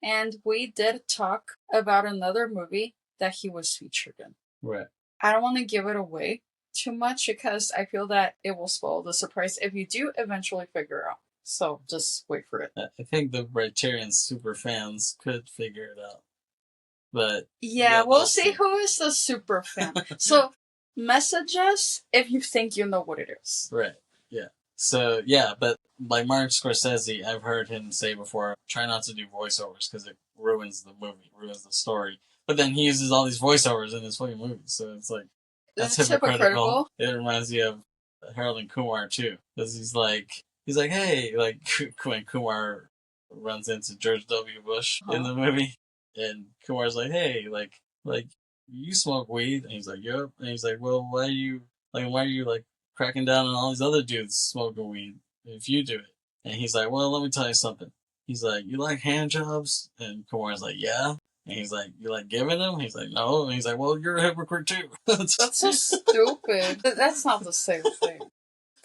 And we did talk about another movie that he was featured in. Right. I don't want to give it away too much because I feel that it will spoil the surprise if you do eventually figure out. So just wait for it. I think the Briterion super fans could figure it out. But yeah, we'll see who is the super fan. So message us if you think you know what it is. Right. Yeah. So yeah, but like Martin Scorsese, I've heard him say before, try not to do voiceovers because it ruins the movie, ruins the story. But then he uses all these voiceovers in his fucking movies, so it's like that's hypocritical. It reminds me of Harold and Kumar too, because he's like, hey, like when Kumar runs into George W. Bush in the movie. And Kumar's like, hey, like you smoke weed? And he's like, yep. And he's like, well, why are you cracking down on all these other dudes smoking weed if you do it? And he's like, well, let me tell you something. He's like, you like hand jobs? And Kumar's like, yeah. And he's like, you like giving them? He's like, no. And he's like, well, you're a hypocrite too. That's so stupid. That's not the same thing.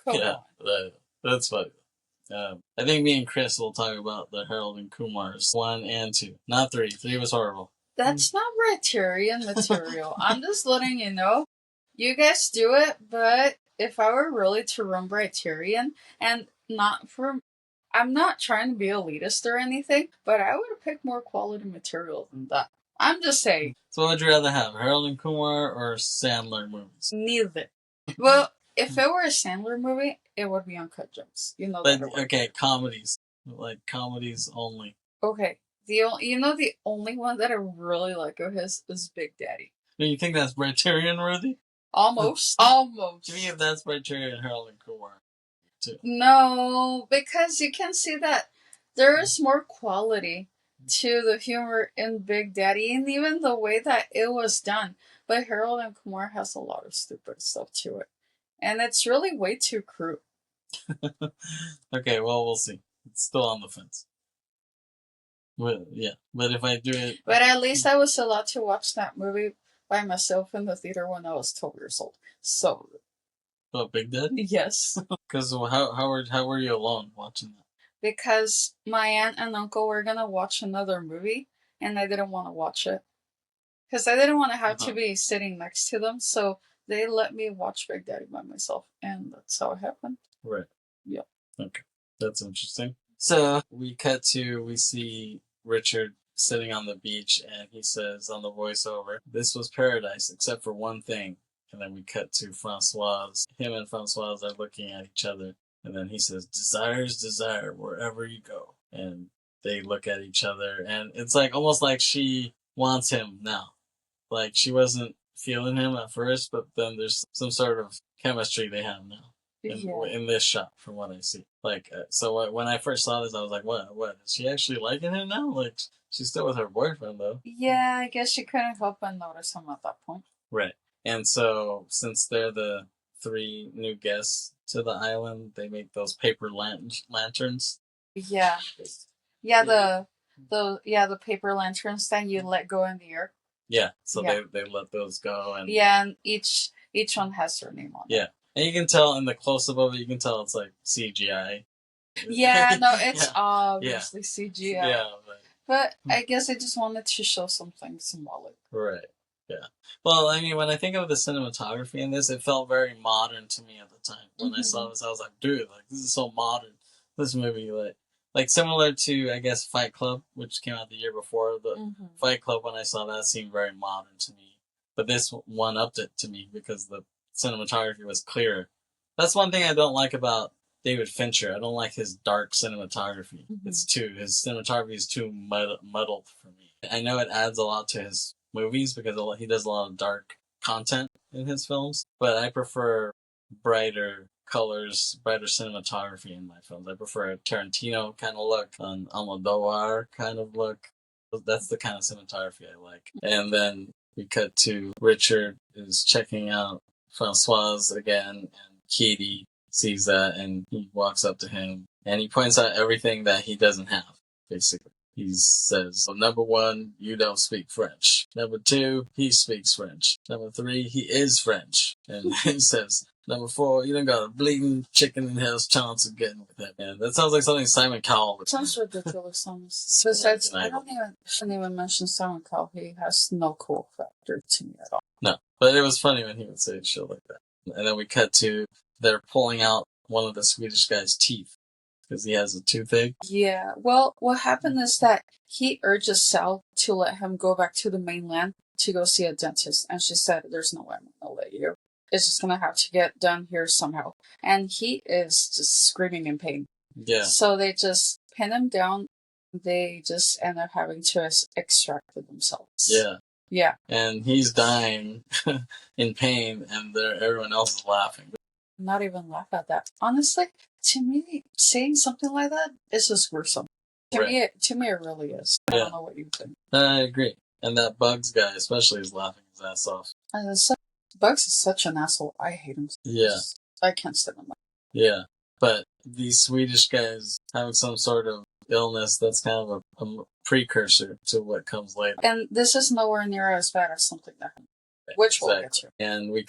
Come on. That's funny. I think me and Chris will talk about the Harold and Kumar's 1 and 2. Not 3. 3 was horrible. That's not Briterion material. I'm just letting you know. You guys do it, but if I were really to run Briterion, and I'm not trying to be elitist or anything, but I would have picked more quality material than that. I'm just saying. So what would you rather have, Harold and Kumar or Sandler movies? Neither. Well, if it were a Sandler movie, it would be Uncut Gems. You know that. But okay, comedies. Like comedies only. Okay. The only one that I really like of his is Big Daddy. You think that's Briterion worthy? Almost. Almost. To me, if that's Briterion, Harold and Kumar too. No, because you can see that there is more quality to the humor in Big Daddy, and even the way that it was done. But Harold and Kumar has a lot of stupid stuff to it. And it's really way too crude. Okay, well, we'll see. It's still on the fence. Well, yeah, but if I do it... But at least I was allowed to watch that movie by myself in the theater when I was 12 years old. So... Oh, Big Daddy? Yes. Because how were you alone watching that? Because my aunt and uncle were going to watch another movie, and I didn't want to watch it. Because I didn't want to have to be sitting next to them, so they let me watch Big Daddy by myself, and that's how it happened. Right. Yep. Okay. That's interesting. So, we see Richard sitting on the beach, and he says on the voiceover, this was paradise, except for one thing. And then we cut to Francoise. Him and Francoise are looking at each other. And then he says, desire is desire wherever you go. And they look at each other. And it's like almost like she wants him now. Like she wasn't feeling him at first, but then there's some sort of chemistry they have now. In this shot, from what I see. Like, so when I first saw this, I was like, what? Is she actually liking him now? Like, she's still with her boyfriend, though. Yeah, I guess she couldn't help but notice him at that point. Right. And so, since they're the 3 new guests to the island, they make those paper lanterns. Yeah. Yeah, the paper lanterns that you let go in the air. Yeah, so they let those go, and yeah, and each one has their name on it. Yeah, and you can tell in the close up of it, you can tell it's like CGI. Yeah, no, it's Yeah. obviously CGI. Yeah, but I guess I just wanted to show something symbolic. Right. Yeah. Well, I mean, when I think of the cinematography in this, it felt very modern to me at the time. When I saw this, I was like, dude, like this is so modern. This movie, like similar to I guess Fight Club, which came out the year before. The Fight Club, when I saw that, seemed very modern to me. But this one upped it to me because the cinematography was clearer. That's one thing I don't like about David Fincher. I don't like his dark cinematography. His cinematography is too muddled for me. I know it adds a lot to his movies because he does a lot of dark content in his films, but I prefer brighter colors, brighter cinematography in my films. I prefer a Tarantino kind of look, an Almodovar kind of look. That's the kind of cinematography I like. And then we cut to Richard is checking out Francoise again, and Katie sees that, and he walks up to him, and he points out everything that he doesn't have, basically. He says, well, number 1, you don't speak French. Number 2, he speaks French. Number 3, he is French. And he says, number 4, you don't got a bleeding chicken in hell's chance of getting with him. And that sounds like something Simon Cowell would do. Sounds ridiculous, honestly. Besides, I shouldn't even mention Simon Cowell. He has no cool factor to me at all. No, but it was funny when he would say shit like that. And then we cut to, they're pulling out one of the Swedish guy's teeth because he has a toothache. Yeah, well, what happened is that he urges Sal to let him go back to the mainland to go see a dentist, and she said, there's no way I'm going to let you. It's just going to have to get done here somehow. And he is just screaming in pain. Yeah. So they just pin him down. They just end up having to extract it themselves. Yeah. Yeah. And he's dying in pain, and everyone else is laughing. Not even laugh at that. Honestly, to me, saying something like that is just gruesome. To me, it really is. I don't know what you think. I agree. And that Bugs guy especially is laughing his ass off. Bugs is such an asshole. I hate him. Yeah. I can't stand him. Yeah. But these Swedish guys having some sort of illness, that's kind of a precursor to what comes later. And this is nowhere near as bad as something that happened. Which we'll get to. And we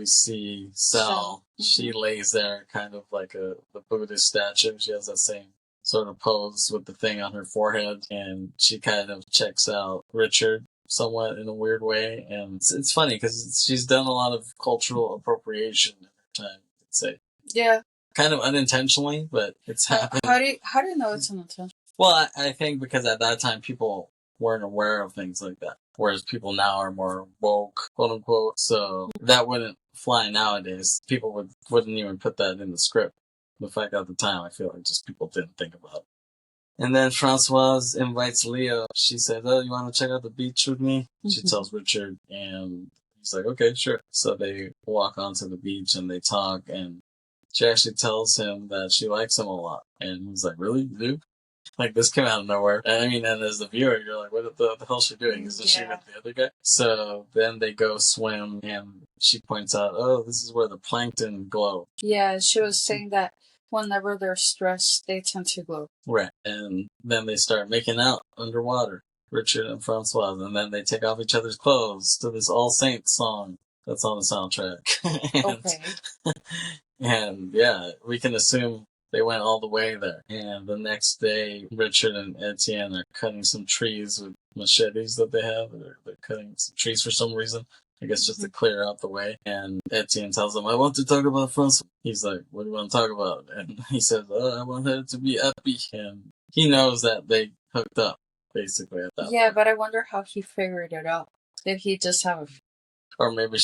see Sal. She lays there kind of like the Buddhist statue. She has that same sort of pose with the thing on her forehead, and she kind of checks out Richard somewhat in a weird way. And it's funny because she's done a lot of cultural appropriation in her time, I'd say. Yeah. Kind of unintentionally, but it's happened. How do you know it's unintentional? Well, I think because at that time people weren't aware of things like that, whereas people now are more woke, quote unquote. So that wouldn't fly nowadays. People wouldn't even put that in the script. The fact at the time, I feel like just people didn't think about it. And then Francoise invites Leo. She says, "Oh, you want to check out the beach with me?" She tells Richard, and he's like, "Okay, sure." So they walk onto the beach and they talk, and she actually tells him that she likes him a lot. And he's like, "Really? You do?" Like, this came out of nowhere. And I mean, and as the viewer, you're like, what the hell is she doing? Isn't she with the other guy? So then they go swim, and she points out, oh, this is where the plankton glow. Yeah, she was saying that whenever they're stressed, they tend to glow. Right. And then they start making out underwater, Richard and Francois, and then they take off each other's clothes to this All Saints song that's on the soundtrack. And yeah, we can assume they went all the way there. And the next day, Richard and Etienne are cutting some trees with machetes that they have. They're cutting some trees for some reason. I guess just to clear out the way. And Etienne tells him, I want to talk about Francois. He's like, what do you want to talk about? And he says, I want her to be happy. And he knows that they hooked up, basically, at that point. But I wonder how he figured it out. Did he just have a... Or maybe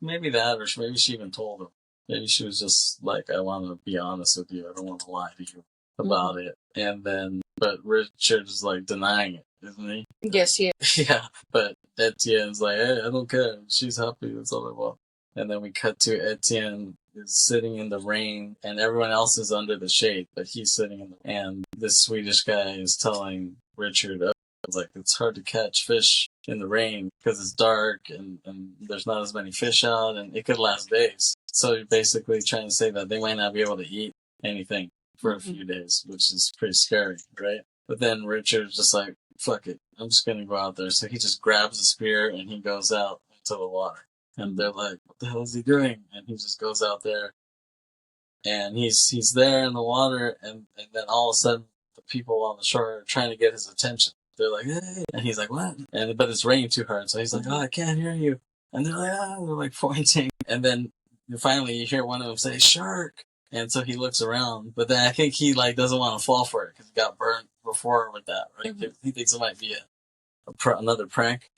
maybe that, or maybe she even told him. Maybe she was just like, I want to be honest with you. I don't want to lie to you about it. And then, but Richard is like denying it, isn't he? Yes, he is. Yeah, but Etienne's like, hey, I don't care. She's happy. That's all I want. And then we cut to Etienne is sitting in the rain, and everyone else is under the shade, but he's sitting in the... And this Swedish guy is telling Richard, oh, It's like it's hard to catch fish in the rain because it's dark and there's not as many fish out, and it could last days. So you're basically trying to say that they might not be able to eat anything for a few days, which is pretty scary, right? But then Richard's just like, fuck it, I'm just gonna go out there. So he just grabs a spear and he goes out into the water. And they're like, what the hell is he doing? And he just goes out there and he's there in the water, and then all of a sudden the people on the shore are trying to get his attention. They're like, hey, and he's like, what? And but it's raining too hard, so he's like, oh, I can't hear you. And they're like, they're like pointing, and then finally you hear one of them say, shark. And so he looks around, but then I think he like doesn't want to fall for it because he got burnt before with that, right? He thinks it might be another prank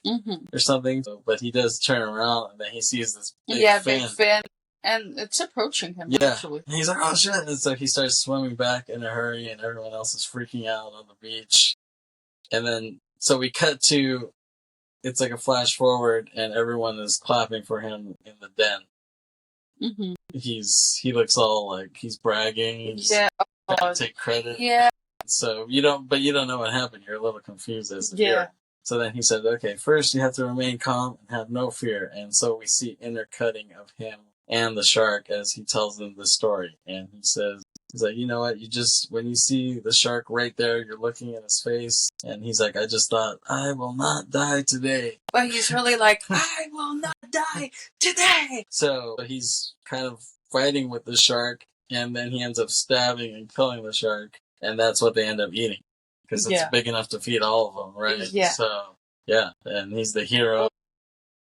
or something. So, but he does turn around, and then he sees this big fin. And it's approaching him, actually. And he's like, oh shit. And so he starts swimming back in a hurry, and everyone else is freaking out on the beach. And then, so we cut to, it's like a flash forward, and everyone is clapping for him in the den. He looks all like he's bragging. He's trying to take credit. Yeah. So you don't know what happened. You're a little confused as the viewer. So then he said, okay, first you have to remain calm and have no fear. And so we see intercutting of him and the shark as he tells them the story. And he says, he's like, you know what, when you see the shark right there, you're looking at his face. And he's like, I just thought, I will not die today. But he's really like, I will not die today. So he's kind of fighting with the shark, and then he ends up stabbing and killing the shark. And that's what they end up eating. Because it's big enough to feed all of them, right? Yeah. So, yeah, and he's the hero.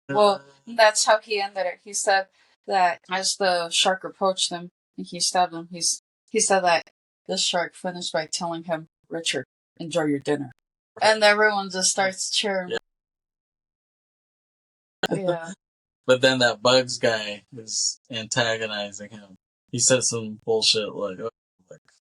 Well, that's how he ended it. He said that as the shark approached him and he stabbed him, he said that the shark finished by telling him, Richard, enjoy your dinner. And everyone just starts cheering. Yeah. But then that Bugs guy is antagonizing him. He says some bullshit like, oh,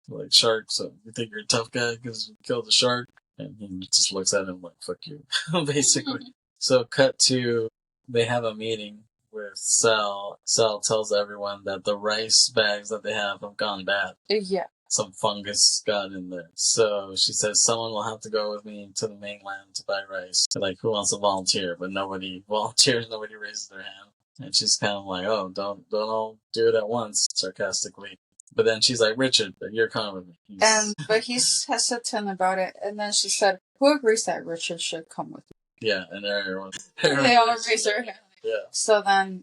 like shark, so you think you're a tough guy because you killed a shark? And he just looks at him like, fuck you, basically. So cut to, they have a meeting with Sal. Sal tells everyone that the rice bags that they have gone bad. Yeah. Some fungus got in there. So she says, someone will have to go with me to the mainland to buy rice. Like, who wants to volunteer? But nobody volunteers, nobody raises their hand. And she's kind of like, oh, don't all do it at once, sarcastically. But then she's like, Richard, you're coming with me. But he's hesitant about it. And then she said, who agrees that Richard should come with me? Yeah, and everyone they all raise their hand. Yeah. So then,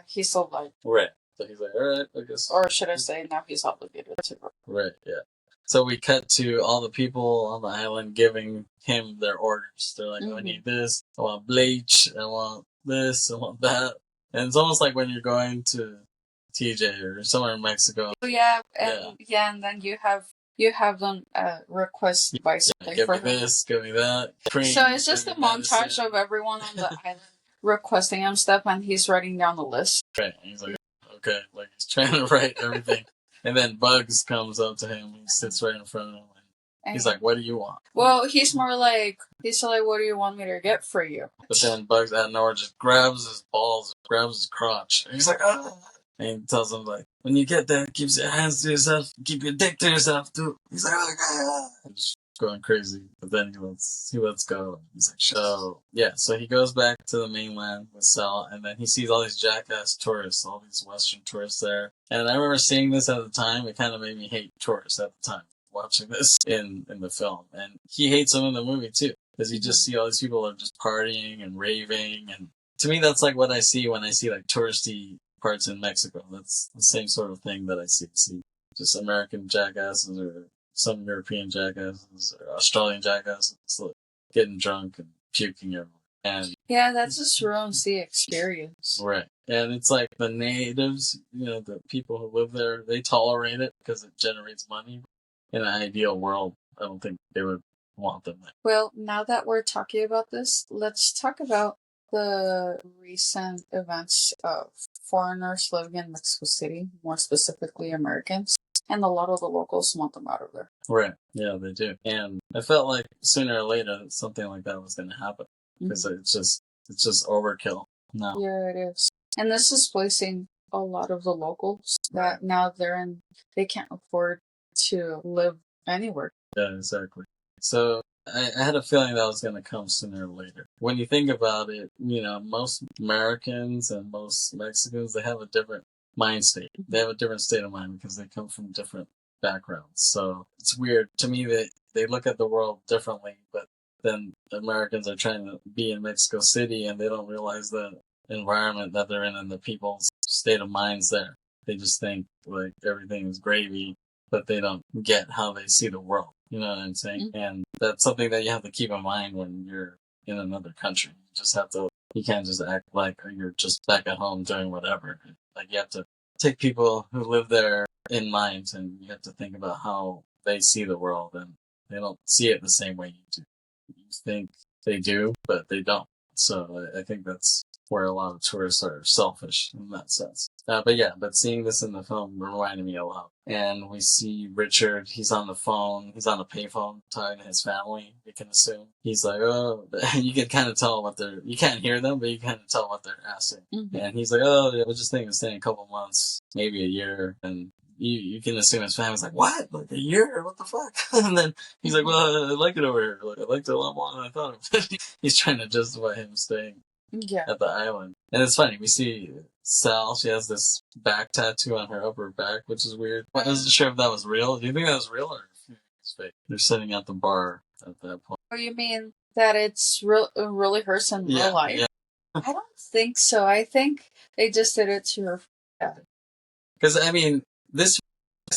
he's so like... Right. So he's like, alright, I guess... Or should I say, now he's obligated to... Right, yeah. So we cut to all the people on the island giving him their orders. They're like, I need this, I want bleach, I want this, I want that. And it's almost like when you're going to TJ or somewhere in Mexico. And then you have them request by something give for me this, give me that. Cream, so it's just a montage of everyone on the island requesting him stuff, and he's writing down the list. Right, and he's like, okay, like he's trying to write everything. And then Bugs comes up to him, he sits right in front of him, and he's like, what do you want? Well, he's like, what do you want me to get for you? But then Bugs out of nowhere just grabs his balls, grabs his crotch, and he's like, ah! And he tells him, like, when you get there, keep your hands to yourself, keep your dick to yourself, too. He's like, oh, God. Just going crazy. But then he lets go. He's like, so, yeah. So he goes back to the mainland with Sal, and then he sees all these jackass tourists, all these Western tourists there. And I remember seeing this at the time. It kind of made me hate tourists at the time, watching this in the film. And he hates them in the movie, too. Because you just see all these people are just partying and raving. And to me, that's like what I see when I see, like, touristy parts in Mexico. That's the same sort of thing that I see. Just American jackasses or some European jackasses or Australian jackasses like getting drunk and puking everywhere. And that's a surround sea experience. Right. And it's like the natives, the people who live there, they tolerate it because it generates money. In an ideal world, I don't think they would want them there. Well, now that we're talking about this, let's talk about the recent events of foreigners living in Mexico City, more specifically Americans, and a lot of the locals want them out of there. Right. Yeah, they do. And I felt like sooner or later something like that was going to happen because it's just overkill now. Yeah, it is. And this is placing a lot of the locals that now they can't afford to live anywhere. Yeah, exactly. So I had a feeling that was going to come sooner or later. When you think about it, most Americans and most Mexicans, they have a different mind state. They have a different state of mind because they come from different backgrounds. So it's weird to me that they look at the world differently, but then Americans are trying to be in Mexico City and they don't realize the environment that they're in and the people's state of minds there. They just think like everything is gravy, but they don't get how they see the world. You know what I'm saying? Mm-hmm. And that's something that you have to keep in mind when you're in another country. You just have to, you can't just act like you're just back at home doing whatever. Like you have to take people who live there in mind and you have to think about how they see the world and they don't see it the same way you do. You think they do, but they don't. So I think that's where a lot of tourists are selfish in that sense. But seeing this in the film reminded me a lot. And we see Richard, he's on the phone, he's on a payphone talking to his family, you can assume. He's like, oh, you can kind of tell you can't hear them, but you can kind of tell what they're asking. Mm-hmm. And he's like, oh, yeah, we're just thinking of staying a couple months, maybe a year, and you can assume his family's like, what? Like a year? What the fuck? And then he's like, well, I like it over here. Like, I liked it a lot more than I thought it would. He's trying to justify him staying at the island. And it's funny, we see Sal, she has this back tattoo on her upper back, which is weird. I wasn't sure if that was real. Do you think that was real or if it's fake? They're sitting at the bar at that point. Oh, you mean that it's really hers in real life? Yeah. I don't think so. I think they just did it to her dad. Because, I mean, this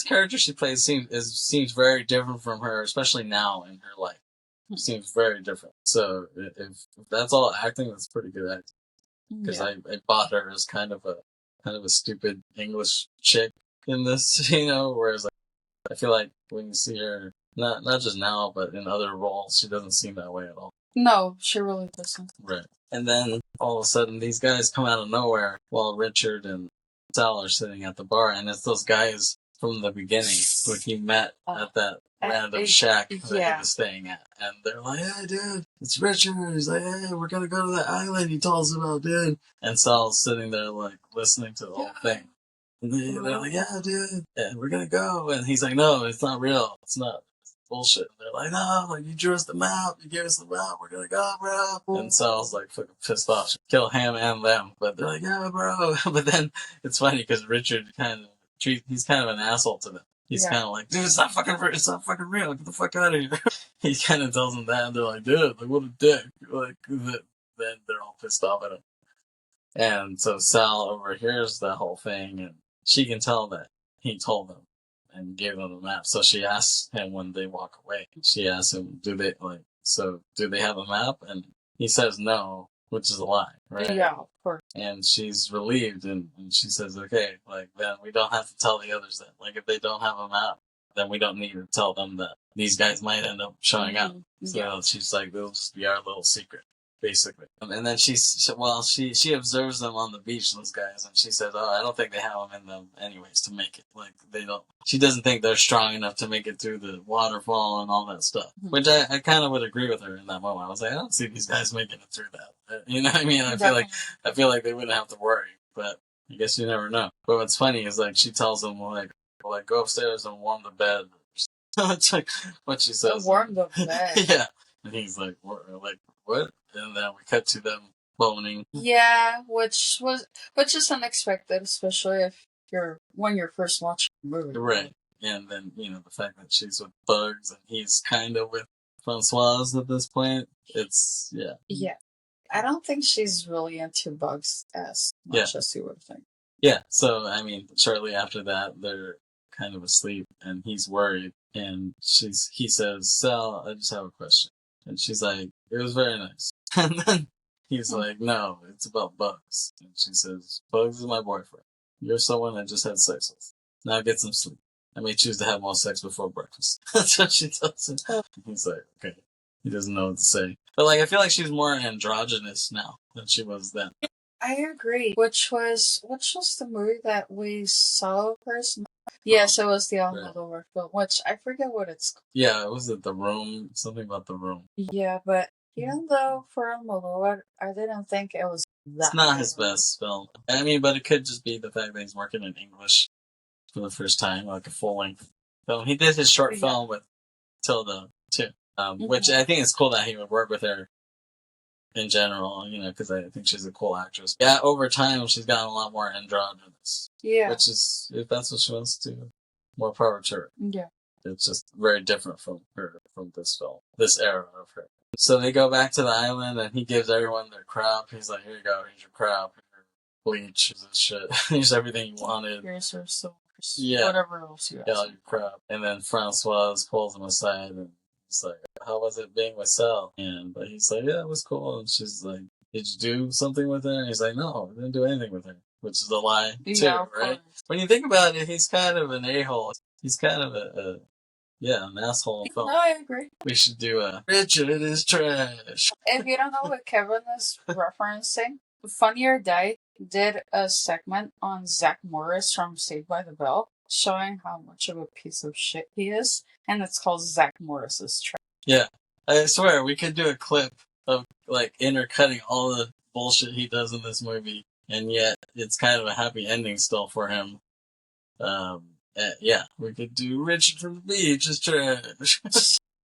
character she plays seems very different from her, especially now in her life. It seems very different. So if that's all acting, that's pretty good acting. Because I bought her as kind of a stupid English chick in this, whereas like, I feel like when you see her, not just now, but in other roles, she doesn't seem that way at all. No, she really doesn't. Right. And then all of a sudden, these guys come out of nowhere while Richard and Sal are sitting at the bar, and it's those guys from the beginning who he met at that random shack that he was staying at. And they're like, hey, dude, it's Richard. He's like, hey, we're going to go to that island he told us about, dude. And Sal's sitting there, like, listening to the whole thing. And they're like, yeah, dude, we're going to go. And he's like, no, it's not real. It's not. It's bullshit. And they're like, no, like, you drew us the map. You gave us the map. We're going to go, bro. And Sal's, like, fucking pissed off. Kill him and them. But they're like, yeah, bro. But then it's funny because Richard he's kind of an asshole to them. He's kind of like, dude, it's not fucking real. Get the fuck out of here. He kind of tells them that, and they're like, dude, like, what a dick. Like, then they're all pissed off at him. And so Sal overhears the whole thing, and she can tell that he told them and gave them the map. So she asks him when they walk away. She asks him, do they have a map? And he says no, which is a lie, right? Yeah, of course. And she's relieved, and she says, okay, like, then we don't have to tell the others that. Like, if they don't have a map, then we don't need to tell them that these guys might end up showing up. So she's like, it'll just be our little secret, basically. And then she observes them on the beach, those guys, and she says, oh, I don't think they have them in them anyways to make it. Like, she doesn't think they're strong enough to make it through the waterfall and all that stuff. Which I kind of would agree with her in that moment. I was like, I don't see these guys making it through that. You know what I mean? I feel like they wouldn't have to worry, but I guess you never know. But what's funny is, like, she tells them, like, go upstairs and warm the bed. It's like what she says. Warm the bed. Yeah. And he's like, what? And then we cut to them boning. Yeah, which is unexpected, especially when you're first watching the movie. Right. And then, the fact that she's with Bugs and he's kind of with Francoise at this point. It's, yeah. Yeah. I don't think she's really into Bugs as much as you would think. Yeah, so, I mean, shortly after that, they're kind of asleep, and he's worried, and he says, Sal, I just have a question. And she's like, it was very nice. And then he's like, no, it's about Bugs. And she says, Bugs is my boyfriend. You're someone I just had sex with. Now get some sleep. I may choose to have more sex before breakfast. That's what she tells him. He's like, okay. He doesn't know what to say. But, like, I feel like she's more androgynous now than she was then. I agree. Which was the movie that we saw first? Yes, it was the Almodovar film, which I forget what it's called. Yeah, was it The Room? Something about The Room. Yeah, but even though for Almodovar, I didn't think it was that. It's not his best film. I mean, but it could just be the fact that he's working in English for the first time, like a full-length film. He did his short film with Tilda, too. Which I think is cool that he would work with her in general, because I think she's a cool actress. Yeah, over time she's gotten a lot more androgynous. Yeah. Which is, if that's what she wants to do, more power to her. Yeah. It's just very different from this film, this era of her. So they go back to the island, and he gives everyone their crap. He's like, "Here you go, here's your crap, your bleach, this shit, here's everything you wanted. Here's your source, yeah, whatever else you all ask. your crap." And then Francoise pulls him aside, and he's like, "How was it being with Sal?" But he's like, "Yeah, it was cool." And she's like, "Did you do something with her?" And he's like, "No, I didn't do anything with her," which is a lie too, right? When you think about it, he's kind of an a-hole. He's kind of an asshole. No, I agree. We should do Richard is trash. If you don't know what Kevin is referencing, Funny or Die did a segment on Zach Morris from Saved by the Bell, showing how much of a piece of shit he is, and it's called Zach Morris's Trash. Yeah, I swear we could do a clip of like intercutting all the bullshit he does in this movie, and yet it's kind of a happy ending still for him. Yeah, we could do Richard from the Beach is trash.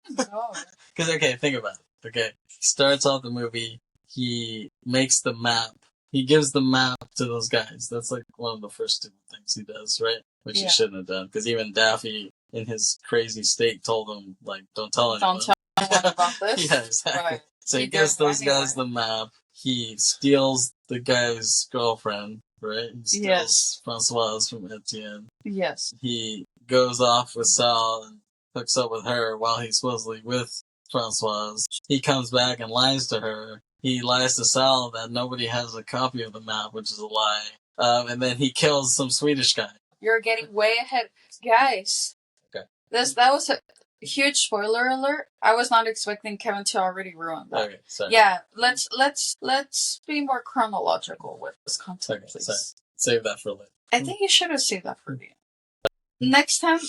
No. Because, okay, think about it. Okay, starts off the movie, he makes the map. He gives the map to those guys. That's like one of the first stupid things he does, right? Which he shouldn't have done. Because even Daffy, in his crazy state, told him, like, don't tell anyone. Don't tell anyone about this. Yeah, exactly. Right. So he gives those guys the map. He steals the guy's girlfriend, right? He steals Francoise from Etienne. Yes. He goes off with Sal and hooks up with her while he's supposedly with Francoise. He comes back and lies to her. He lies to Sal that nobody has a copy of the map, which is a lie. And then he kills some Swedish guy. You're getting way ahead. Guys. Okay. That was a huge spoiler alert. I was not expecting Kevin to already ruin that. Okay, sorry. Yeah, let's be more chronological with this content, please. Sorry. Save that for later. I think you should have saved that for the end. Next time,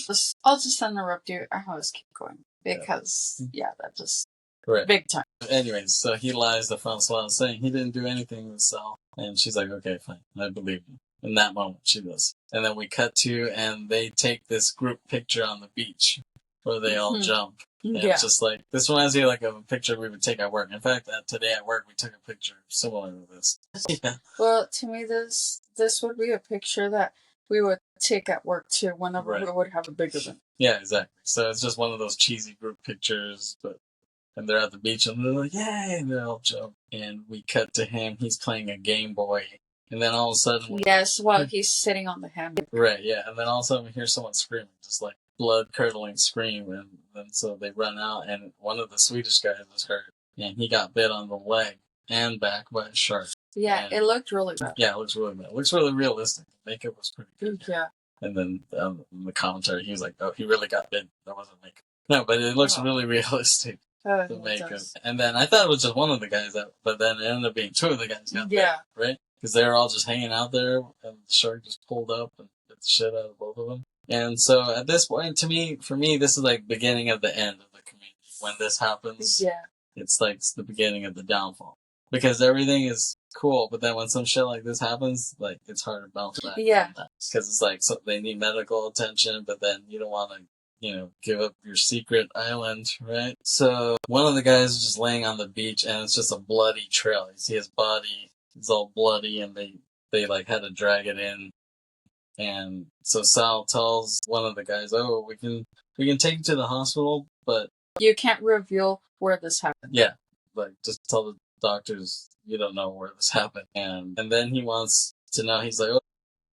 I'll just interrupt you. I always keep going. Because, that just... Right. Big time. Anyways, so he lies to Francois saying he didn't do anything with Sal. And she's like, okay, fine. I believe you. In that moment, she does. And then we cut to, and they take this group picture on the beach where they all jump. And it's just like, this reminds me like of a picture we would take at work. In fact, today at work, we took a picture similar to this. Yeah. Well, to me, this would be a picture that we would take at work too whenever we would have a big event. Yeah, exactly. So it's just one of those cheesy group pictures, and they're at the beach and they're like, yay, and they all jump. And we cut to him, he's playing a Game Boy. And then all of a sudden... Yes, while he's sitting on the hammock. Right, yeah. And then all of a sudden we hear someone screaming, just like blood-curdling scream. And then so they run out, and one of the Swedish guys was hurt. And he got bit on the leg and back by a shark. Yeah, it looked really bad. Yeah, it looks really bad. It looks really realistic. The makeup was pretty good. Yeah. And then in the commentary, he was like, oh, he really got bit. That wasn't makeup. No, but it looks really realistic. The makeup. And then I thought it was just one of the guys, but then it ended up being two of the guys got bit, right? Because they were all just hanging out there, and the shark just pulled up and bit the shit out of both of them. And so at this point, for me, this is like beginning of the end of the community. When this happens, it's like the beginning of the downfall. Because everything is cool, but then when some shit like this happens, like, it's hard to bounce back. Yeah. Because it's like, so they need medical attention, but then you don't want to, give up your secret island, right? So one of the guys is just laying on the beach, and it's just a bloody trail. You see his body, it's all bloody, and they like had to drag it in. And so Sal tells one of the guys, oh, we can take you to the hospital, but you can't reveal where this happened. Yeah, like, just tell the doctors you don't know where this happened. And then he wants to know, he's like, oh,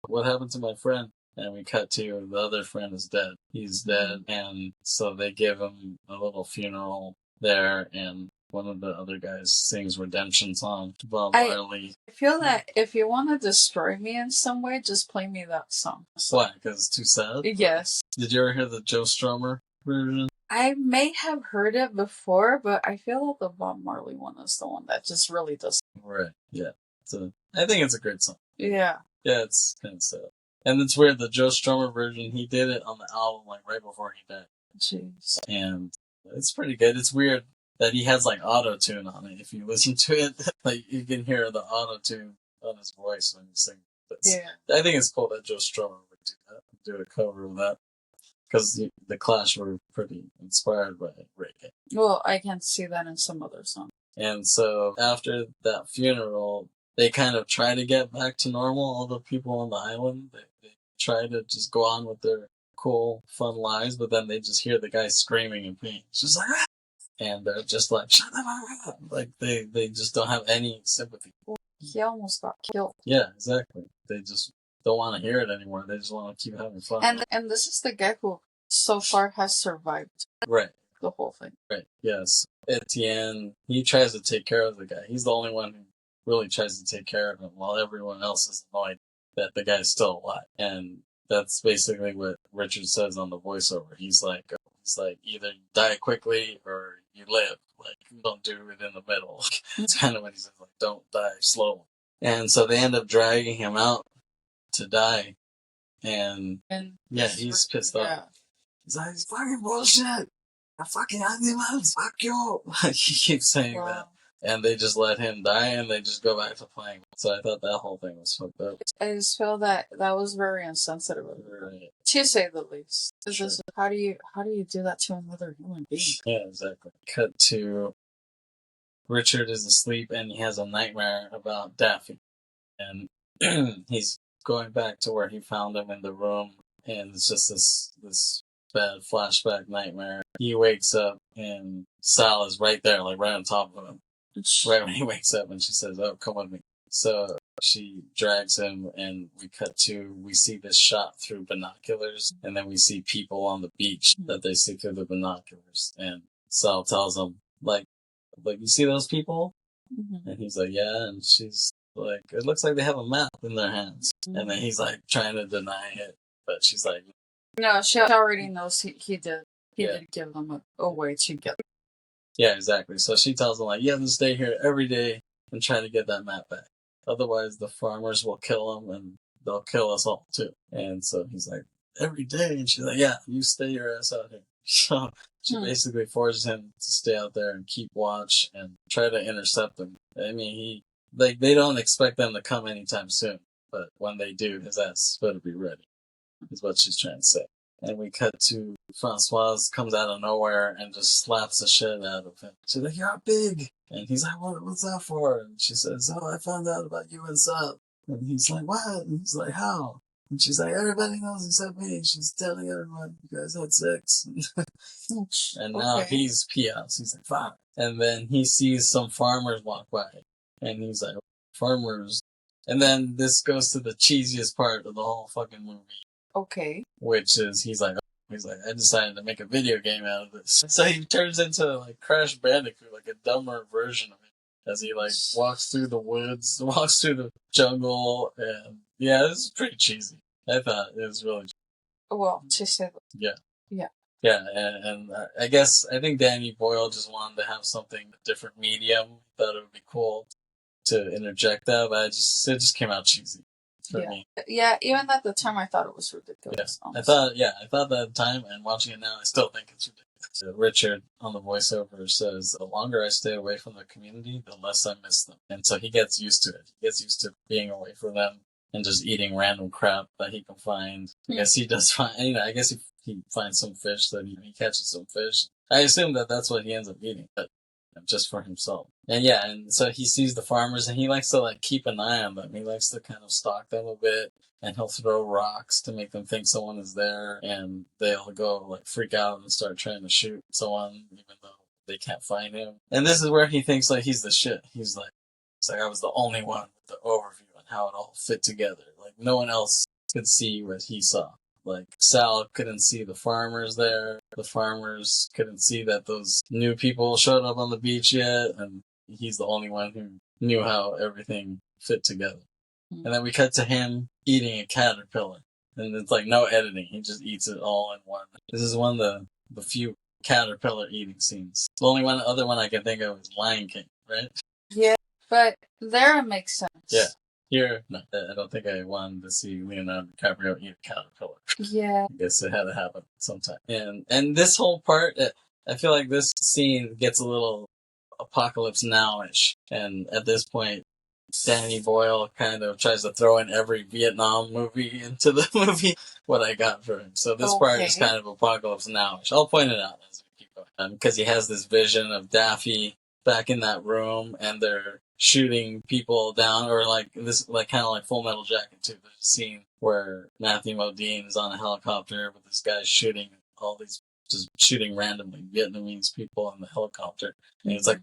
what happened to my friend? And we cut to the other friend is dead. He's dead. And so they give him a little funeral there, and one of the other guys sings redemption song, Bob Marley. I feel that if you want to destroy me in some way, just play me that song. Why? Because it's too sad? Yes. Did you ever hear the Joe Strummer version? I may have heard it before, but I feel that the Bob Marley one is the one that just really does. Right, yeah. So I think it's a great song. Yeah. Yeah, it's kind of sad. And it's weird, the Joe Strummer version, he did it on the album, like, right before he died. Jeez. And it's pretty good. It's weird that he has, like, auto-tune on it. If you listen to it, like, you can hear the auto-tune on his voice when he sings. I think it's cool that Joe Strummer would do that, do a cover of that. because the Clash were pretty inspired by reggae. Well, I can see that in some other songs. And so after that funeral, they kind of try to get back to normal. All the people on the island, they try to just go on with their cool, fun lives, but then they just hear the guy screaming in pain. It's just like, ah! And they're just like, shut up! Like they just don't have any sympathy. He almost got killed. Yeah, exactly. They just don't want to hear it anymore. They just want to keep having fun. And this is the guy who so far has survived. Right. The whole thing. Right. Yes. Etienne, he tries to take care of the guy. He's the only one who really tries to take care of him, while everyone else is annoyed that the guy's still alive. And that's basically what Richard says on the voiceover. He's like, either die quickly or you live. Like, don't do it in the middle. It's kind of what he says. Like, don't die slowly. And so they end up dragging him out to die. And yeah, he's pissed off. He's like, it's fucking bullshit. Fucking animals, fuck you. He keeps saying that. And they just let him die and they just go back to playing. So I thought that whole thing was fucked up. I just feel that was very insensitive of her. Right. To say the least. Sure. How do you do that to another human being? Yeah, exactly. Cut to Richard is asleep and he has a nightmare about Daffy. And he's going back to where he found him in the room, and it's just this bad flashback nightmare. He wakes up and Sal is right there, like right on top of him. Right when he wakes up, and she says, "Oh, come with me." So she drags him, and we see this shot through binoculars, and then we see people on the beach that they see through the binoculars. And Sal tells him, like you see those people? Mm-hmm. And he's like, yeah. And she's like, it looks like they have a map in their hands. Mm-hmm. And then he's like trying to deny it, but she's like, no, she already knows he did. He did give them a way to get. Yeah, exactly. So she tells him, like, you have to stay here every day and try to get that map back. Otherwise, the farmers will kill him and they'll kill us all too. And so he's like, every day? And she's like, yeah, you stay your ass out here. So she basically forces him to stay out there and keep watch and try to intercept them. I mean, they don't expect them to come anytime soon, but when they do, his ass better be ready, is what she's trying to say. And we cut to Francoise comes out of nowhere and just slaps the shit out of him. She's like, you're big. And he's like, what's that for? And she says, oh, I found out about you and Sal. And he's like, what? And he's like, how? And she's like, everybody knows except me. She's telling everyone you guys had sex. And now he's pious. He's like, fine. And then he sees some farmers walk by. And he's like, farmers. And then this goes to the cheesiest part of the whole fucking movie. Okay. Which is, he's like, I decided to make a video game out of this. So he turns into like Crash Bandicoot, like a dumber version of it, as he like walks through the woods, walks through the jungle, and yeah, this is pretty cheesy. I thought it was really cheesy. Well, to say that. Yeah. Yeah. Yeah, and I think Danny Boyle just wanted to have something, a different medium. Thought it would be cool to interject that, but it just came out cheesy. Me. Yeah, even at the time I thought it was ridiculous. Yeah. I thought that at the time, and watching it now, I still think it's ridiculous. Richard on the voiceover says, the longer I stay away from the community, the less I miss them. And so he gets used to it. He gets used to being away from them and just eating random crap that he can find. I guess he does find, I guess he finds some fish, that he catches some fish. I assume that's what he ends up eating, but just for himself. And yeah, and so he sees the farmers and he likes to like keep an eye on them. He likes to kind of stalk them a bit, and he'll throw rocks to make them think someone is there, and they'll go like freak out and start trying to shoot someone even though they can't find him. And this is where he thinks like he's the shit. He's like I was the only one with the overview on how it all fit together. Like no one else could see what he saw. Like, Sal couldn't see the farmers there. The farmers couldn't see that those new people showed up on the beach yet. And he's the only one who knew how everything fit together. Mm-hmm. And then we cut to him eating a caterpillar. And it's like no editing. He just eats it all in one. This is one of the few caterpillar eating scenes. The only other one I can think of is Lion King, right? Yeah, but there it makes sense. Yeah. Here, no, I don't think I wanted to see Leonardo DiCaprio eat a caterpillar. Yeah. I guess it had to happen sometime. And this whole part, I feel like this scene gets a little Apocalypse Now-ish. And at this point, Danny Boyle kind of tries to throw in every Vietnam movie into the movie. What I got for him. So this part is kind of Apocalypse Now-ish. I'll point it out as we keep going. Because he has this vision of Daffy back in that room, and they're shooting people down, or like this, like kind of like Full Metal Jacket too. There's a scene where Matthew Modine is on a helicopter with this guy shooting all these, just shooting randomly Vietnamese people in the helicopter, and he's like,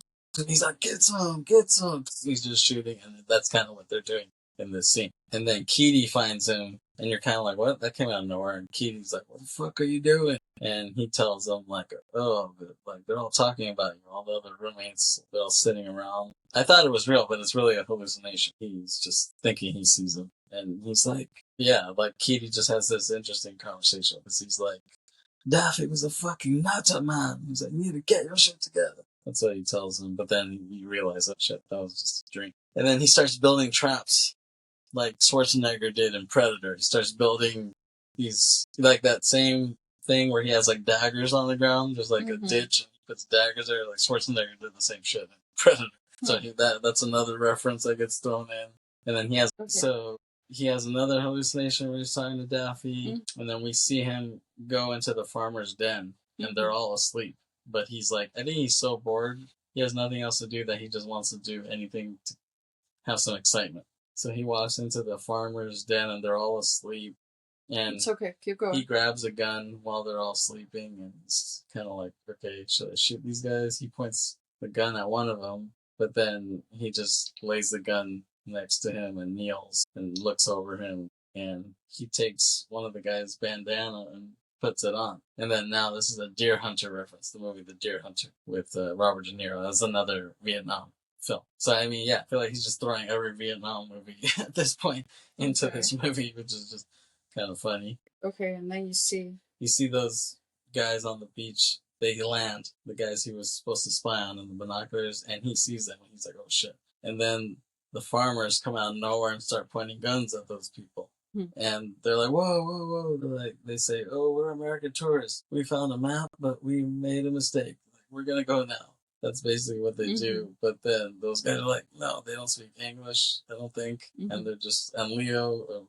get some. He's just shooting, and that's kind of what they're doing in this scene. And then Keaty finds him, and you're kind of like, what? That came out of nowhere. And Keaty's like, what the fuck are you doing? And he tells them, like, oh, like, they're all talking about you. All the other roommates, they're all sitting around. I thought it was real, but it's really a hallucination. He's just thinking he sees them. And he's like, yeah, like, Keaty just has this interesting conversation, because he's like, Daffy was a fucking nutter, man. He's like, you need to get your shit together. That's what he tells him, but then you realize, oh shit, that was just a dream. And then he starts building traps, like Schwarzenegger did in Predator. He starts building these, like that same thing where he has like daggers on the ground. There's like a ditch, and he puts daggers there. Like Schwarzenegger did the same shit in Predator. So that's another reference that gets thrown in. And then he has another hallucination where he's talking to Daffy, and then we see him go into the farmer's den, and they're all asleep. But he's like, I think he's so bored, he has nothing else to do, that he just wants to do anything to have some excitement. So he walks into the farmer's den, and they're all asleep. And it's okay, keep going. He grabs a gun while they're all sleeping, and it's kind of like, okay, should I shoot these guys? He points the gun at one of them, but then he just lays the gun next to him and kneels and looks over him, and he takes one of the guy's bandana and puts it on. And then now this is a Deer Hunter reference, the movie The Deer Hunter with Robert De Niro. That's another Vietnam film. So I mean, yeah, I feel like he's just throwing every Vietnam movie at this point into this movie, which is just kind of funny. Okay, and then you see those guys on the beach. They land, the guys he was supposed to spy on in the binoculars, and he sees them, and he's like, oh shit. And then the farmers come out of nowhere and start pointing guns at those people. And they're like, whoa. They say, oh, we're American tourists. We found a map, but we made a mistake. Like, we're going to go now. That's basically what they do. But then those guys are like, no, they don't speak English, I don't think. And they're just, and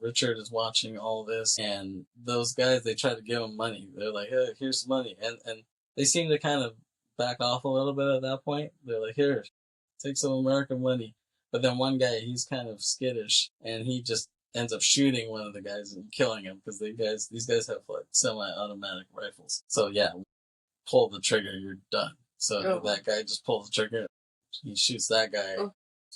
Richard is watching all this. And those guys, they try to give him money. They're like, hey, here's some money. And they seem to kind of back off a little bit at that point. They're like, here, take some American money. But then one guy, he's kind of skittish, and he just ends up shooting one of the guys and killing him, because these guys have like semi-automatic rifles. So yeah, pull the trigger, you're done. So that guy just pulls the trigger, he shoots that guy,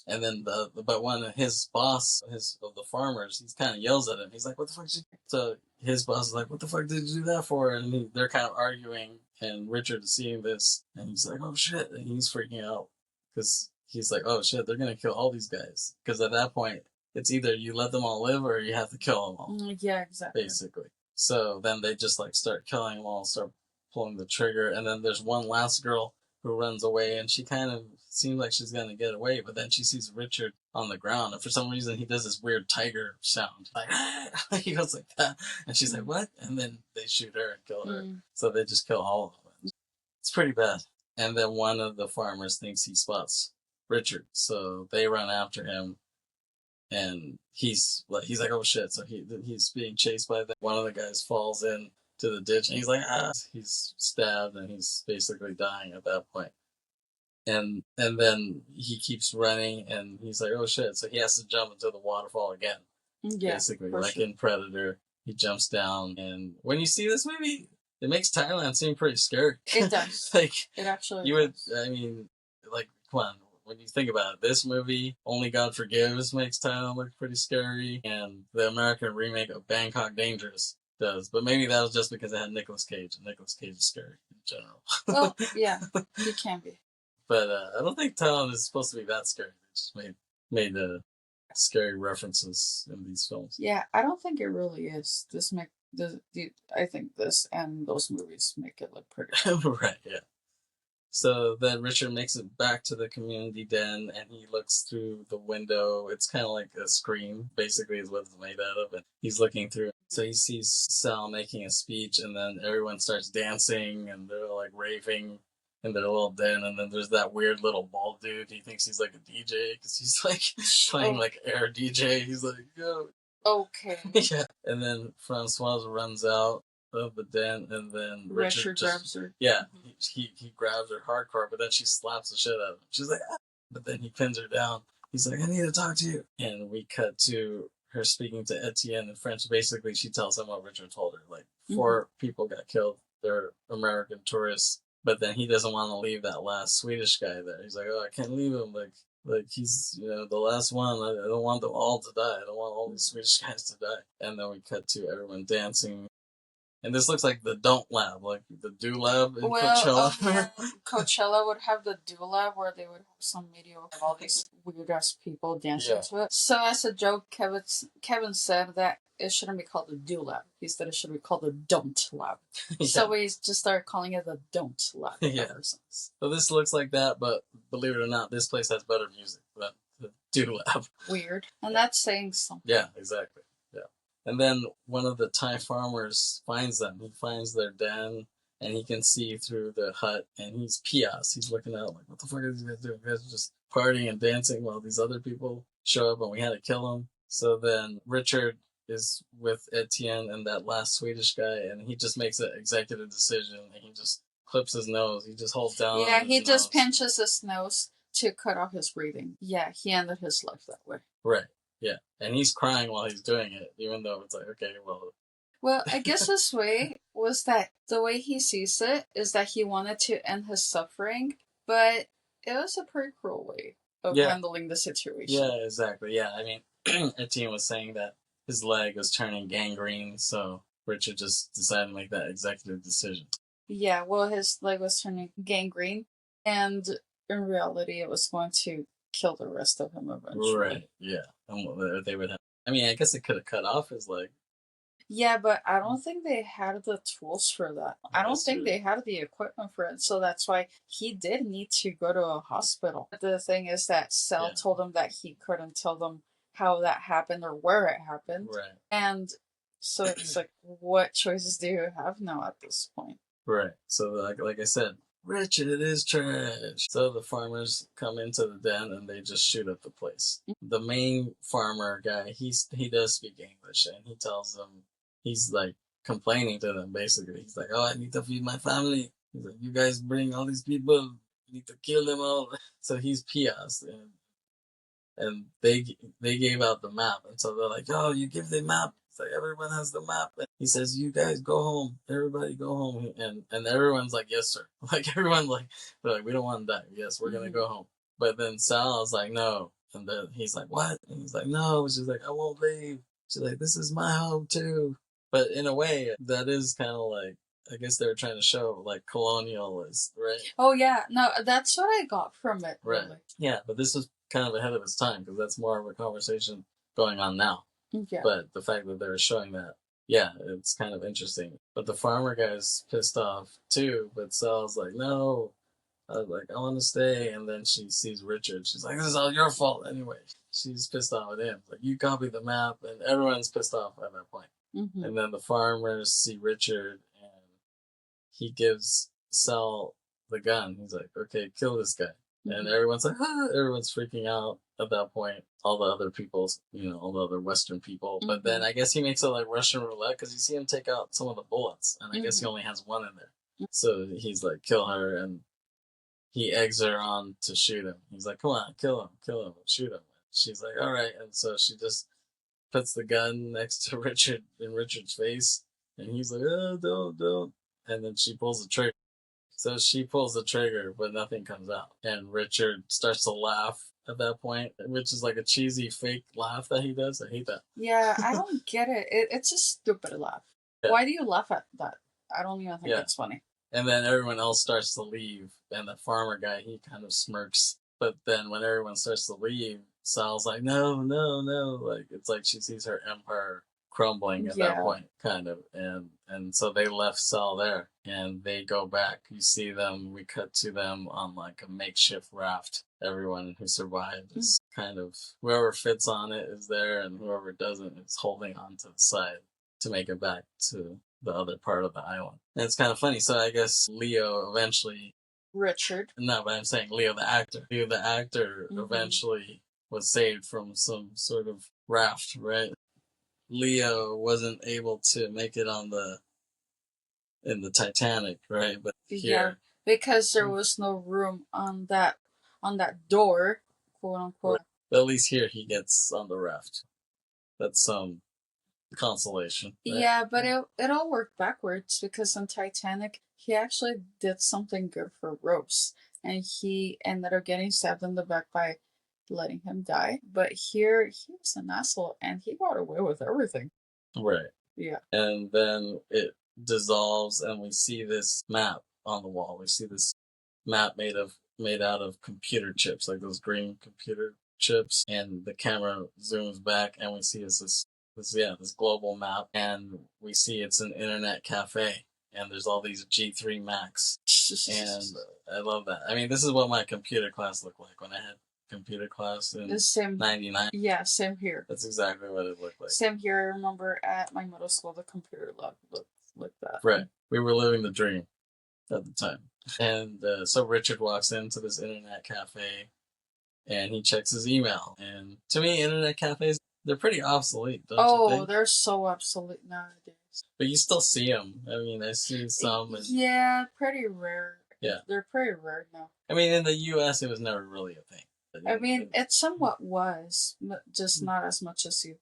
and then but one of his boss, of the farmers, he kind of yells at him. He's like, "What the fuck?" So his boss is like, "What the fuck did you do that for?" And they're kind of arguing, and Richard is seeing this, and he's like, "Oh shit!" And he's freaking out, because he's like, "Oh shit, they're gonna kill all these guys." Because at that point, it's either you let them all live or you have to kill them all. Yeah, exactly. Basically. So then they just like start killing them all, start pulling the trigger, and then there's one last girl who runs away, and she kind of seems like she's gonna get away, but then she sees Richard on the ground, and for some reason he does this weird tiger sound, like he goes like that, and she's like, what? And then they shoot her and kill her. So they just kill all of them. It's pretty bad. And then one of the farmers thinks he spots Richard, so they run after him, and he's like, oh shit. So he's being chased by them. One of the guys falls in to the ditch, and he's like, he's stabbed, and he's basically dying at that point. And then he keeps running, and he's like, oh shit. So he has to jump into the waterfall again. Yeah, basically, like in Predator, he jumps down. And when you see this movie, it makes Thailand seem pretty scary. It does. Like, it actually you would, I mean, like, come on. When you think about it, this movie, Only God Forgives, makes Thailand look pretty scary, and the American remake of Bangkok Dangerous does. But maybe that was just because it had Nicolas Cage, and Nicolas Cage is scary in general. Well, yeah, he can be. But I don't think Thailand is supposed to be that scary. They just made scary references in these films. Yeah, I don't think it really is. I think this and those movies make it look pretty. Right, yeah. So then Richard makes it back to the community den, and he looks through the window. It's kind of like a screen, basically, is what it's made out of. And he's looking through. So he sees Sal making a speech, and then everyone starts dancing, and they're like raving. in their little den, and then there's that weird little bald dude. He thinks he's like a DJ because he's like playing like air DJ. He's like, yo. Okay. Yeah. And then Francoise runs out of the den, and then Richard just grabs her. Yeah, he grabs her hardcore, but then she slaps the shit out of him. She's like, ah! But then he pins her down. He's like, I need to talk to you. And we cut to her speaking to Etienne in French. Basically, she tells him what Richard told her. Like, 4 people got killed. They're American tourists. But then he doesn't want to leave that last Swedish guy there. He's like, oh, I can't leave him. Like he's, the last one. I don't want them all to die. I don't want all these Swedish guys to die. And then we cut to everyone dancing. And this looks like the Don't Lab, like the Do Lab in Coachella. Coachella would have the Do Lab where they would have some video of all these weird ass people dancing to it. So as a joke, Kevin said that it shouldn't be called the Do Lab. He said it should be called the Don't Lab. So we just started calling it the Don't Lab ever since. So this looks like that, but believe it or not, this place has better music than the Do Lab. Weird. And that's saying something. Yeah, exactly. And then one of the Thai farmers finds them. He finds their den, and he can see through the hut, and he's pious. He's looking out like, what the fuck are these guys doing? You guys are just partying and dancing while these other people show up, and we had to kill them. So then Richard is with Etienne and that last Swedish guy, and he just makes an executive decision, and he just clips his nose. He just holds down he just pinches his nose to cut off his breathing. Yeah, he ended his life that way. Right. Yeah, and he's crying while he's doing it, even though it's like, okay, well... Well, I guess his way was that the way he sees it is that he wanted to end his suffering, but it was a pretty cruel way of handling the situation. Yeah, exactly. Yeah, I mean, Etienne was saying that his leg was turning gangrene, so Richard just decided to make that executive decision. Yeah, well, his leg was turning gangrene, and in reality, it was going to kill the rest of him eventually. Right, yeah. And they would have... I mean, I guess it could have cut off his leg. Yeah, but I don't think they had the tools for that. I don't think they had the equipment for it, so that's why he did need to go to a hospital. The thing is that Sal told him that he couldn't tell them how that happened or where it happened. Right. And so it's like, what choices do you have now at this point? Right. So, like I said, Richard is trash. So the farmers come into the den and they just shoot up the place. The main farmer guy, he does speak English, and he tells them, he's like complaining to them basically. He's like, oh, I need to feed my family. He's like, you guys bring all these people, you need to kill them all. So he's pious, and they gave out the map, and so they're like, oh, you give the map. It's like, everyone has the map. And he says, you guys go home. Everybody go home. And everyone's like, yes, sir. Like, everyone, they're like, we don't want to die. Yes, we're going to go home. But then Sal's like, no. And then he's like, what? And he's like, no. She's like, I won't leave. She's like, this is my home, too. But in a way, that is kind of like, I guess they were trying to show, like, colonialist, right? Oh, yeah. No, that's what I got from it, right. Really. Yeah, but this was kind of ahead of its time, because that's more of a conversation going on now. Yeah. But the fact that they were showing that, yeah, it's kind of interesting. But the farmer guy's pissed off, too, but Sal's like, no. I was like, I want to stay. And then she sees Richard. She's like, this is all your fault anyway. She's pissed off at him. Like, you copied the map, and everyone's pissed off at that point. Mm-hmm. And then the farmers see Richard, and he gives Sal the gun. He's like, okay, kill this guy. Mm-hmm. And everyone's like, ah! Everyone's freaking out at that point. All the other people, all the other Western people. Mm-hmm. But then I guess he makes it like Russian roulette, because you see him take out some of the bullets. And I guess he only has one in there. Mm-hmm. So he's like, kill her, and he eggs her on to shoot him. He's like, come on, kill him, shoot him. She's like, all right. And so she just puts the gun next to Richard, in Richard's face. And he's like, oh, don't. And then she pulls the trigger. So she pulls the trigger, but nothing comes out. And Richard starts to laugh at that point, which is like a cheesy fake laugh that he does. I hate that. Yeah, I don't get it. It's a stupid laugh. Yeah. Why do you laugh at that? I don't even think it's funny. And then everyone else starts to leave, and the farmer guy, he kind of smirks. But then when everyone starts to leave, Sal's like, no. Like, it's like she sees her empire crumbling at that point, kind of. And so they left Sal there, and they go back. You see them, we cut to them on like a makeshift raft. Everyone who survived is kind of, whoever fits on it is there, and whoever doesn't is holding on to the side to make it back to the other part of the island. And it's kind of funny. So I guess Leo eventually Richard. No, but I'm saying Leo the actor. Leo the actor eventually was saved from some sort of raft, right? Leo wasn't able to make it in the Titanic, right? But Yeah, because there was no room on that door, quote unquote. Right. But at least here he gets on the raft. That's some consolation. Right? Yeah, but it all worked backwards because on Titanic he actually did something good for Rose, and he ended up getting stabbed in the back by letting him die. But here he was an asshole, and he got away with everything. Right. Yeah. And then it dissolves, and we see this map on the wall. We see this map made out of computer chips, like those green computer chips, and the camera zooms back, and we see this global map, and we see it's an internet cafe, and there's all these G3 Macs, and I love that. I mean, this is what my computer class looked like when I had computer class in '99. Yeah, same here. That's exactly what it looked like. Same here. I remember at my middle school the computer lab looked like that. Right. We were living the dream at the time. And so Richard walks into this internet cafe and he checks his email. And to me, internet cafes, they're pretty obsolete, don't you think? They're so obsolete nowadays. But you still see them. I mean, I see some. Yeah, pretty rare. Yeah. They're pretty rare now. I mean, in the U.S., it was never really a thing. I mean, it somewhat was, but just not as much as you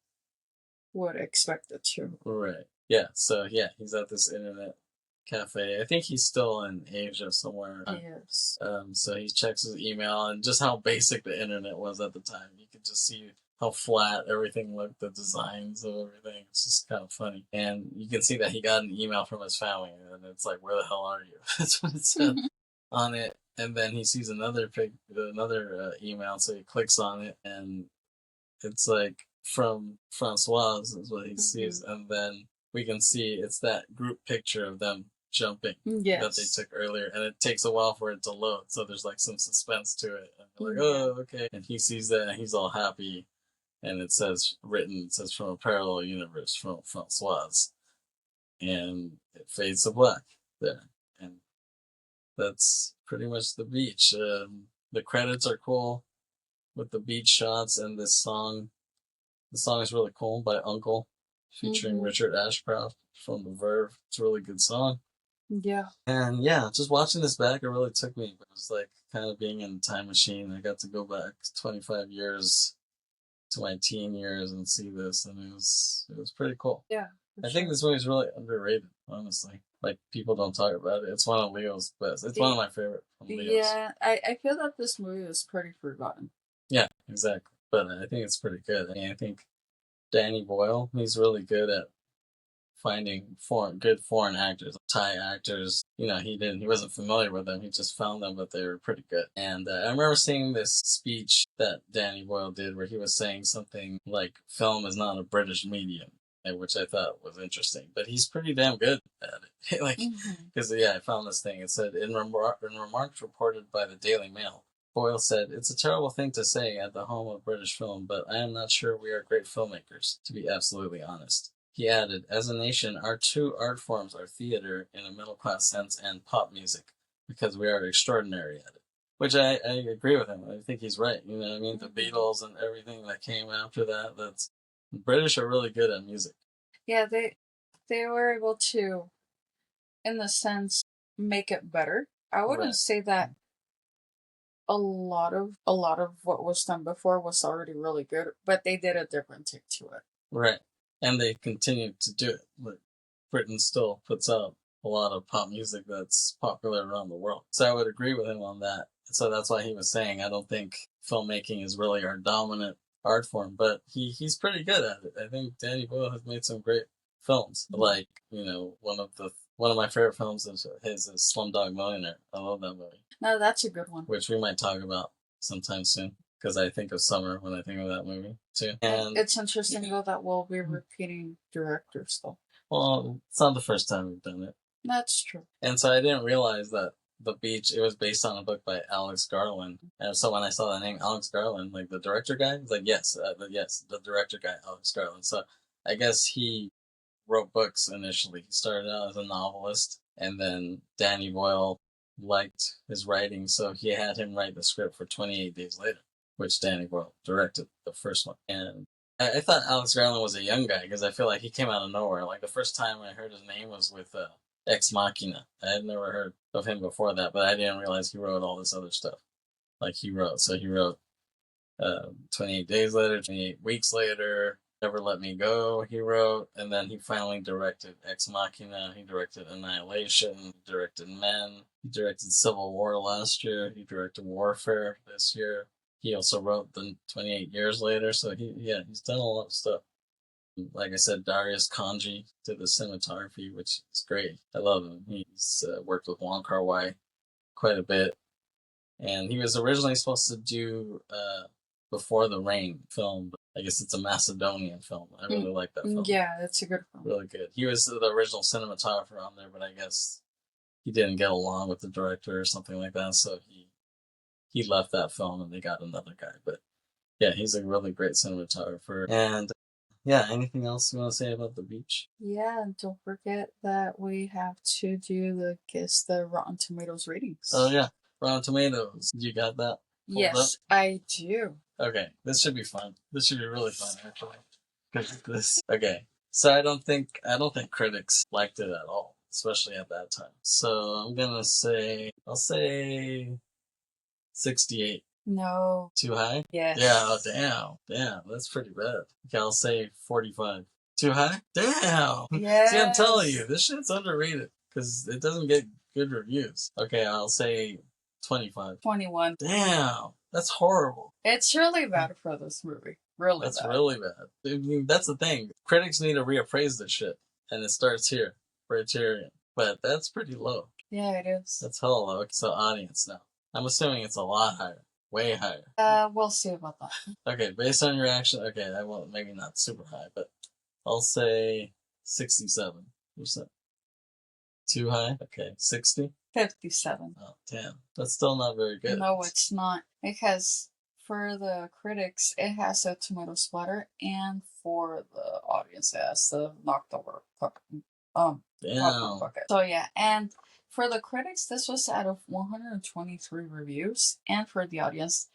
would expect it to. Right. Yeah. So, yeah, he's at this internet cafe. I think he's still in Asia somewhere. Yes. So he checks his email, and just how basic the internet was at the time. You could just see how flat everything looked, the designs of everything. It's just kind of funny. And you can see that he got an email from his family, and it's like, where the hell are you? That's what it said on it. And then he sees another email, so he clicks on it, and it's like from Francoise is what he sees. And then we can see it's that group picture of them jumping that they took earlier, and it takes a while for it to load, so there's like some suspense to it, and you're like, oh, okay. And he sees that, and he's all happy, and it says from a parallel universe from Francoise, and it fades to black there, and that's pretty much the beach. The credits are cool with the beach shots, and this song. The song is really cool by Uncle, featuring Richard Ashcroft from The Verve. It's a really good song. Yeah. And yeah, just watching this back, it really took me. It was like kind of being in a time machine. I got to go back 25 years to my teen years and see this, and it was pretty cool. Yeah. I think this movie's really underrated, honestly. Like, people don't talk about it. It's one of Leo's best. It's one of my favorite from Leo's. Yeah, I feel that this movie is pretty forgotten. Yeah, exactly. But I think it's pretty good. I mean, I think Danny Boyle, he's really good at finding good foreign actors, Thai actors. You know, he wasn't familiar with them. He just found them, but they were pretty good. And I remember seeing this speech that Danny Boyle did where he was saying something like, film is not a British medium, which I thought was interesting. But he's pretty damn good at it. Like, because, I found this thing. It said, in remarks reported by the Daily Mail, Boyle said, "It's a terrible thing to say at the home of British film, but I am not sure we are great filmmakers, to be absolutely honest." He added, "As a nation, our two art forms are theater in a middle-class sense and pop music, because we are extraordinary at it." Which I agree with him. I think he's right. You know what I mean? The Beatles and everything that came after that, the British are really good at music. Yeah, they were able to, in the sense, make it better. I wouldn't say that a lot of what was done before was already really good, but they did a different take to it. Right. And they continue to do it. Like, Britain still puts out a lot of pop music that's popular around the world. So I would agree with him on that. So that's why he was saying, I don't think filmmaking is really our dominant art form, but he's pretty good at it. I think Danny Boyle has made some great films. Like, one of my favorite films is Slumdog Millionaire. I love that movie. No, that's a good one. Which we might talk about sometime soon, because I think of summer when I think of that movie too. And it's interesting though that we'll be repeating directors though. Well, it's not the first time we've done it. That's true. And so I didn't realize that The Beach, it was based on a book by Alex Garland. And so when I saw the name Alex Garland, like the director guy, I was like, yes, the director guy, Alex Garland. So I guess he wrote books initially. He started out as a novelist, and then Danny Boyle liked his writing, so he had him write the script for 28 Days Later, which Danny Boyle directed the first one. And I thought Alex Garland was a young guy because I feel like he came out of nowhere. Like the first time I heard his name was with Ex Machina. I had never heard of him before that, but I didn't realize he wrote all this other stuff. Like he wrote 28 Days Later, 28 Weeks Later, Never Let Me Go, he wrote, and then he finally directed Ex Machina, he directed Annihilation, he directed Men, he directed Civil War last year, he directed Warfare this year. He also wrote the 28 Years Later, so he's done a lot of stuff. Like I said, Darius Kanji did the cinematography, which is great. I love him. He's worked with Wong Kar-wai quite a bit. And he was originally supposed to do Before the Rain film, but I guess it's a Macedonian film. I really like that film. Yeah, that's a good film. Really good. He was the original cinematographer on there, but I guess he didn't get along with the director or something like that, so he left that film and they got another guy. But yeah, he's a really great cinematographer. And yeah, anything else you want to say about The Beach? Yeah, don't forget that we have to do the Rotten Tomatoes ratings. Oh yeah, Rotten Tomatoes. You got that? Yes, I do. Okay, this should be fun. This should be really fun, actually. Okay. So I don't think critics liked it at all, especially at that time. So I'll say 68. No. Too high? Yes. Yeah, oh, damn, that's pretty bad. Okay, I'll say 45. Too high? Damn! Yes. See, I'm telling you, this shit's underrated, because it doesn't get good reviews. Okay, I'll say 25. 21. Damn, that's horrible. It's really bad for this movie. That's really bad. I mean, that's the thing. Critics need to reappraise this shit, and it starts here, Briterion. But that's pretty low. Yeah, it is. That's hella low. So audience now. I'm assuming it's a lot higher. Way higher. We'll see about that. Okay, based on your reaction, okay, I won't, maybe not super high, but I'll say 67%. Too high? Okay, 60? 57. Oh, damn. That's still not very good. No, it's not. Because for the critics, it has a tomato splatter, and for the audience, it has the knocked over popcorn bucket. So yeah, and for the critics, this was out of 123 reviews, and for the audience,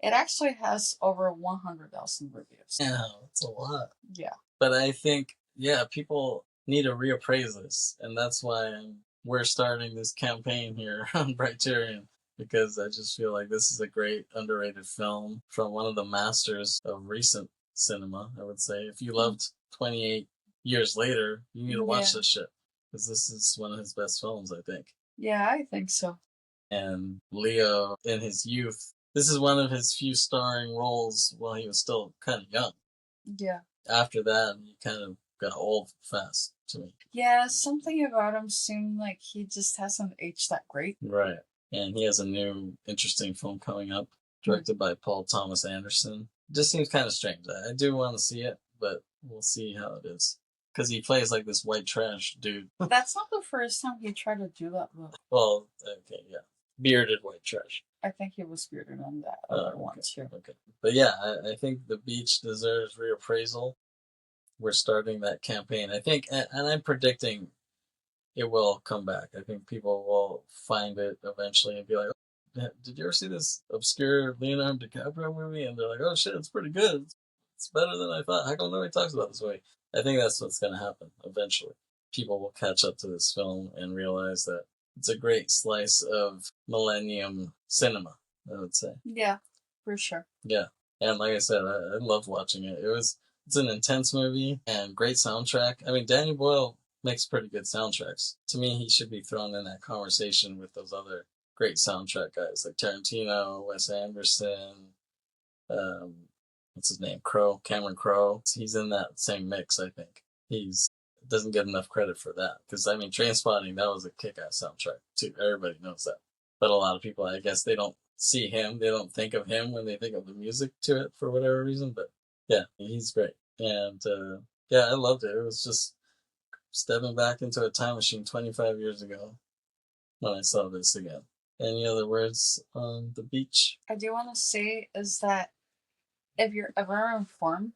it actually has over 100,000 reviews. Yeah, that's a lot. Yeah. But I think, yeah, people need to reappraise this, and that's why we're starting this campaign here on Briterion, because I just feel like this is a great underrated film from one of the masters of recent cinema, I would say. If you loved 28 Years Later, you need to watch this shit, because this is one of his best films, I think. Yeah, I think so. And Leo, in his youth, this is one of his few starring roles while he was still kind of young. Yeah. After that, he kind of got old fast to me. Yeah, something about him seemed like he just hasn't aged that great. Right. And he has a new interesting film coming up, directed by Paul Thomas Anderson. Just seems kind of strange. I do want to see it, but we'll see how it is. Because he plays like this white trash dude. That's not the first time he tried to do that, though. Well, okay, yeah. Bearded white trash. I think he was bearded on that other one, too. Okay. But yeah, I think The Beach deserves reappraisal. We're starting that campaign. I think, and I'm predicting it will come back. I think people will find it eventually and be like, oh, did you ever see this obscure Leonardo DiCaprio movie? And they're like, oh shit, it's pretty good. It's better than I thought. How come nobody talks about this movie? I think that's what's going to happen eventually. People will catch up to this film and realize that it's a great slice of millennium cinema, I would say. Yeah, for sure. Yeah. And like I said, I loved watching it. It's an intense movie and great soundtrack. I mean, Danny Boyle makes pretty good soundtracks. To me, he should be thrown in that conversation with those other great soundtrack guys like Tarantino, Wes Anderson, what's his name? Cameron Crowe. He's in that same mix, I think. He's doesn't get enough credit for that. Because, I mean, Trainspotting, that was a kick-ass soundtrack, too. Everybody knows that. But a lot of people, I guess, they don't see him. They don't think of him when they think of the music to it for whatever reason. But, yeah, he's great. And, yeah, I loved it. It was just stepping back into a time machine 25 years ago when I saw this again. Any other words on The Beach? I do want to say is that if you're ever informed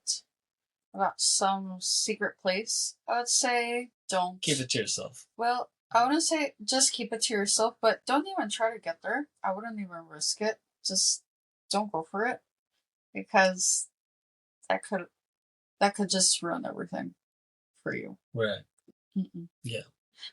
about some secret place, I would say don't. Keep it to yourself. Well, I wouldn't say just keep it to yourself, but don't even try to get there. I wouldn't even risk it. Just don't go for it because that could just ruin everything for you. Right. Mm-mm. Yeah.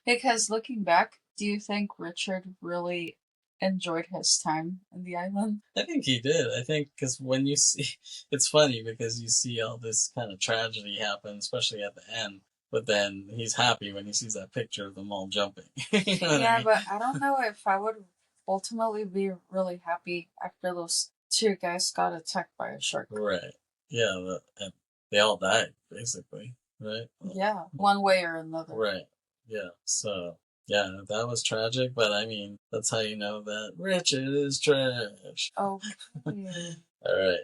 Because looking back, do you think Richard really enjoyed his time in the island? I think he did. I think because when you see, it's funny because you see all this kind of tragedy happen, especially at the end. But then he's happy when he sees that picture of them all jumping. You know what I Yeah, mean? but I don't know if I would ultimately be really happy after those two guys got attacked by a shark. Right. Yeah. And they all died basically. Right. Yeah, one way or another. Right. Yeah. So yeah, that was tragic. But I mean, that's how you know that Richard is trash. Okay. All right.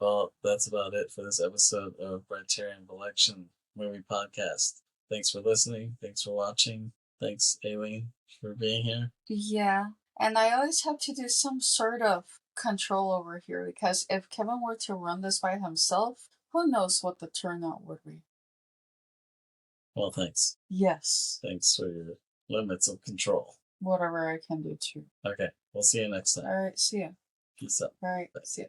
Well, that's about it for this episode of Briterion Bollection Movie Podcast. Thanks for listening. Thanks for watching. Thanks, Aileen, for being here. Yeah, and I always have to do some sort of control over here because if Kevin were to run this by himself, who knows what the turnout would be. Well, thanks. Yes. Thanks for your limits of control. Whatever I can do too. Okay. We'll see you next time. All right, see ya. Peace out. All right, see ya.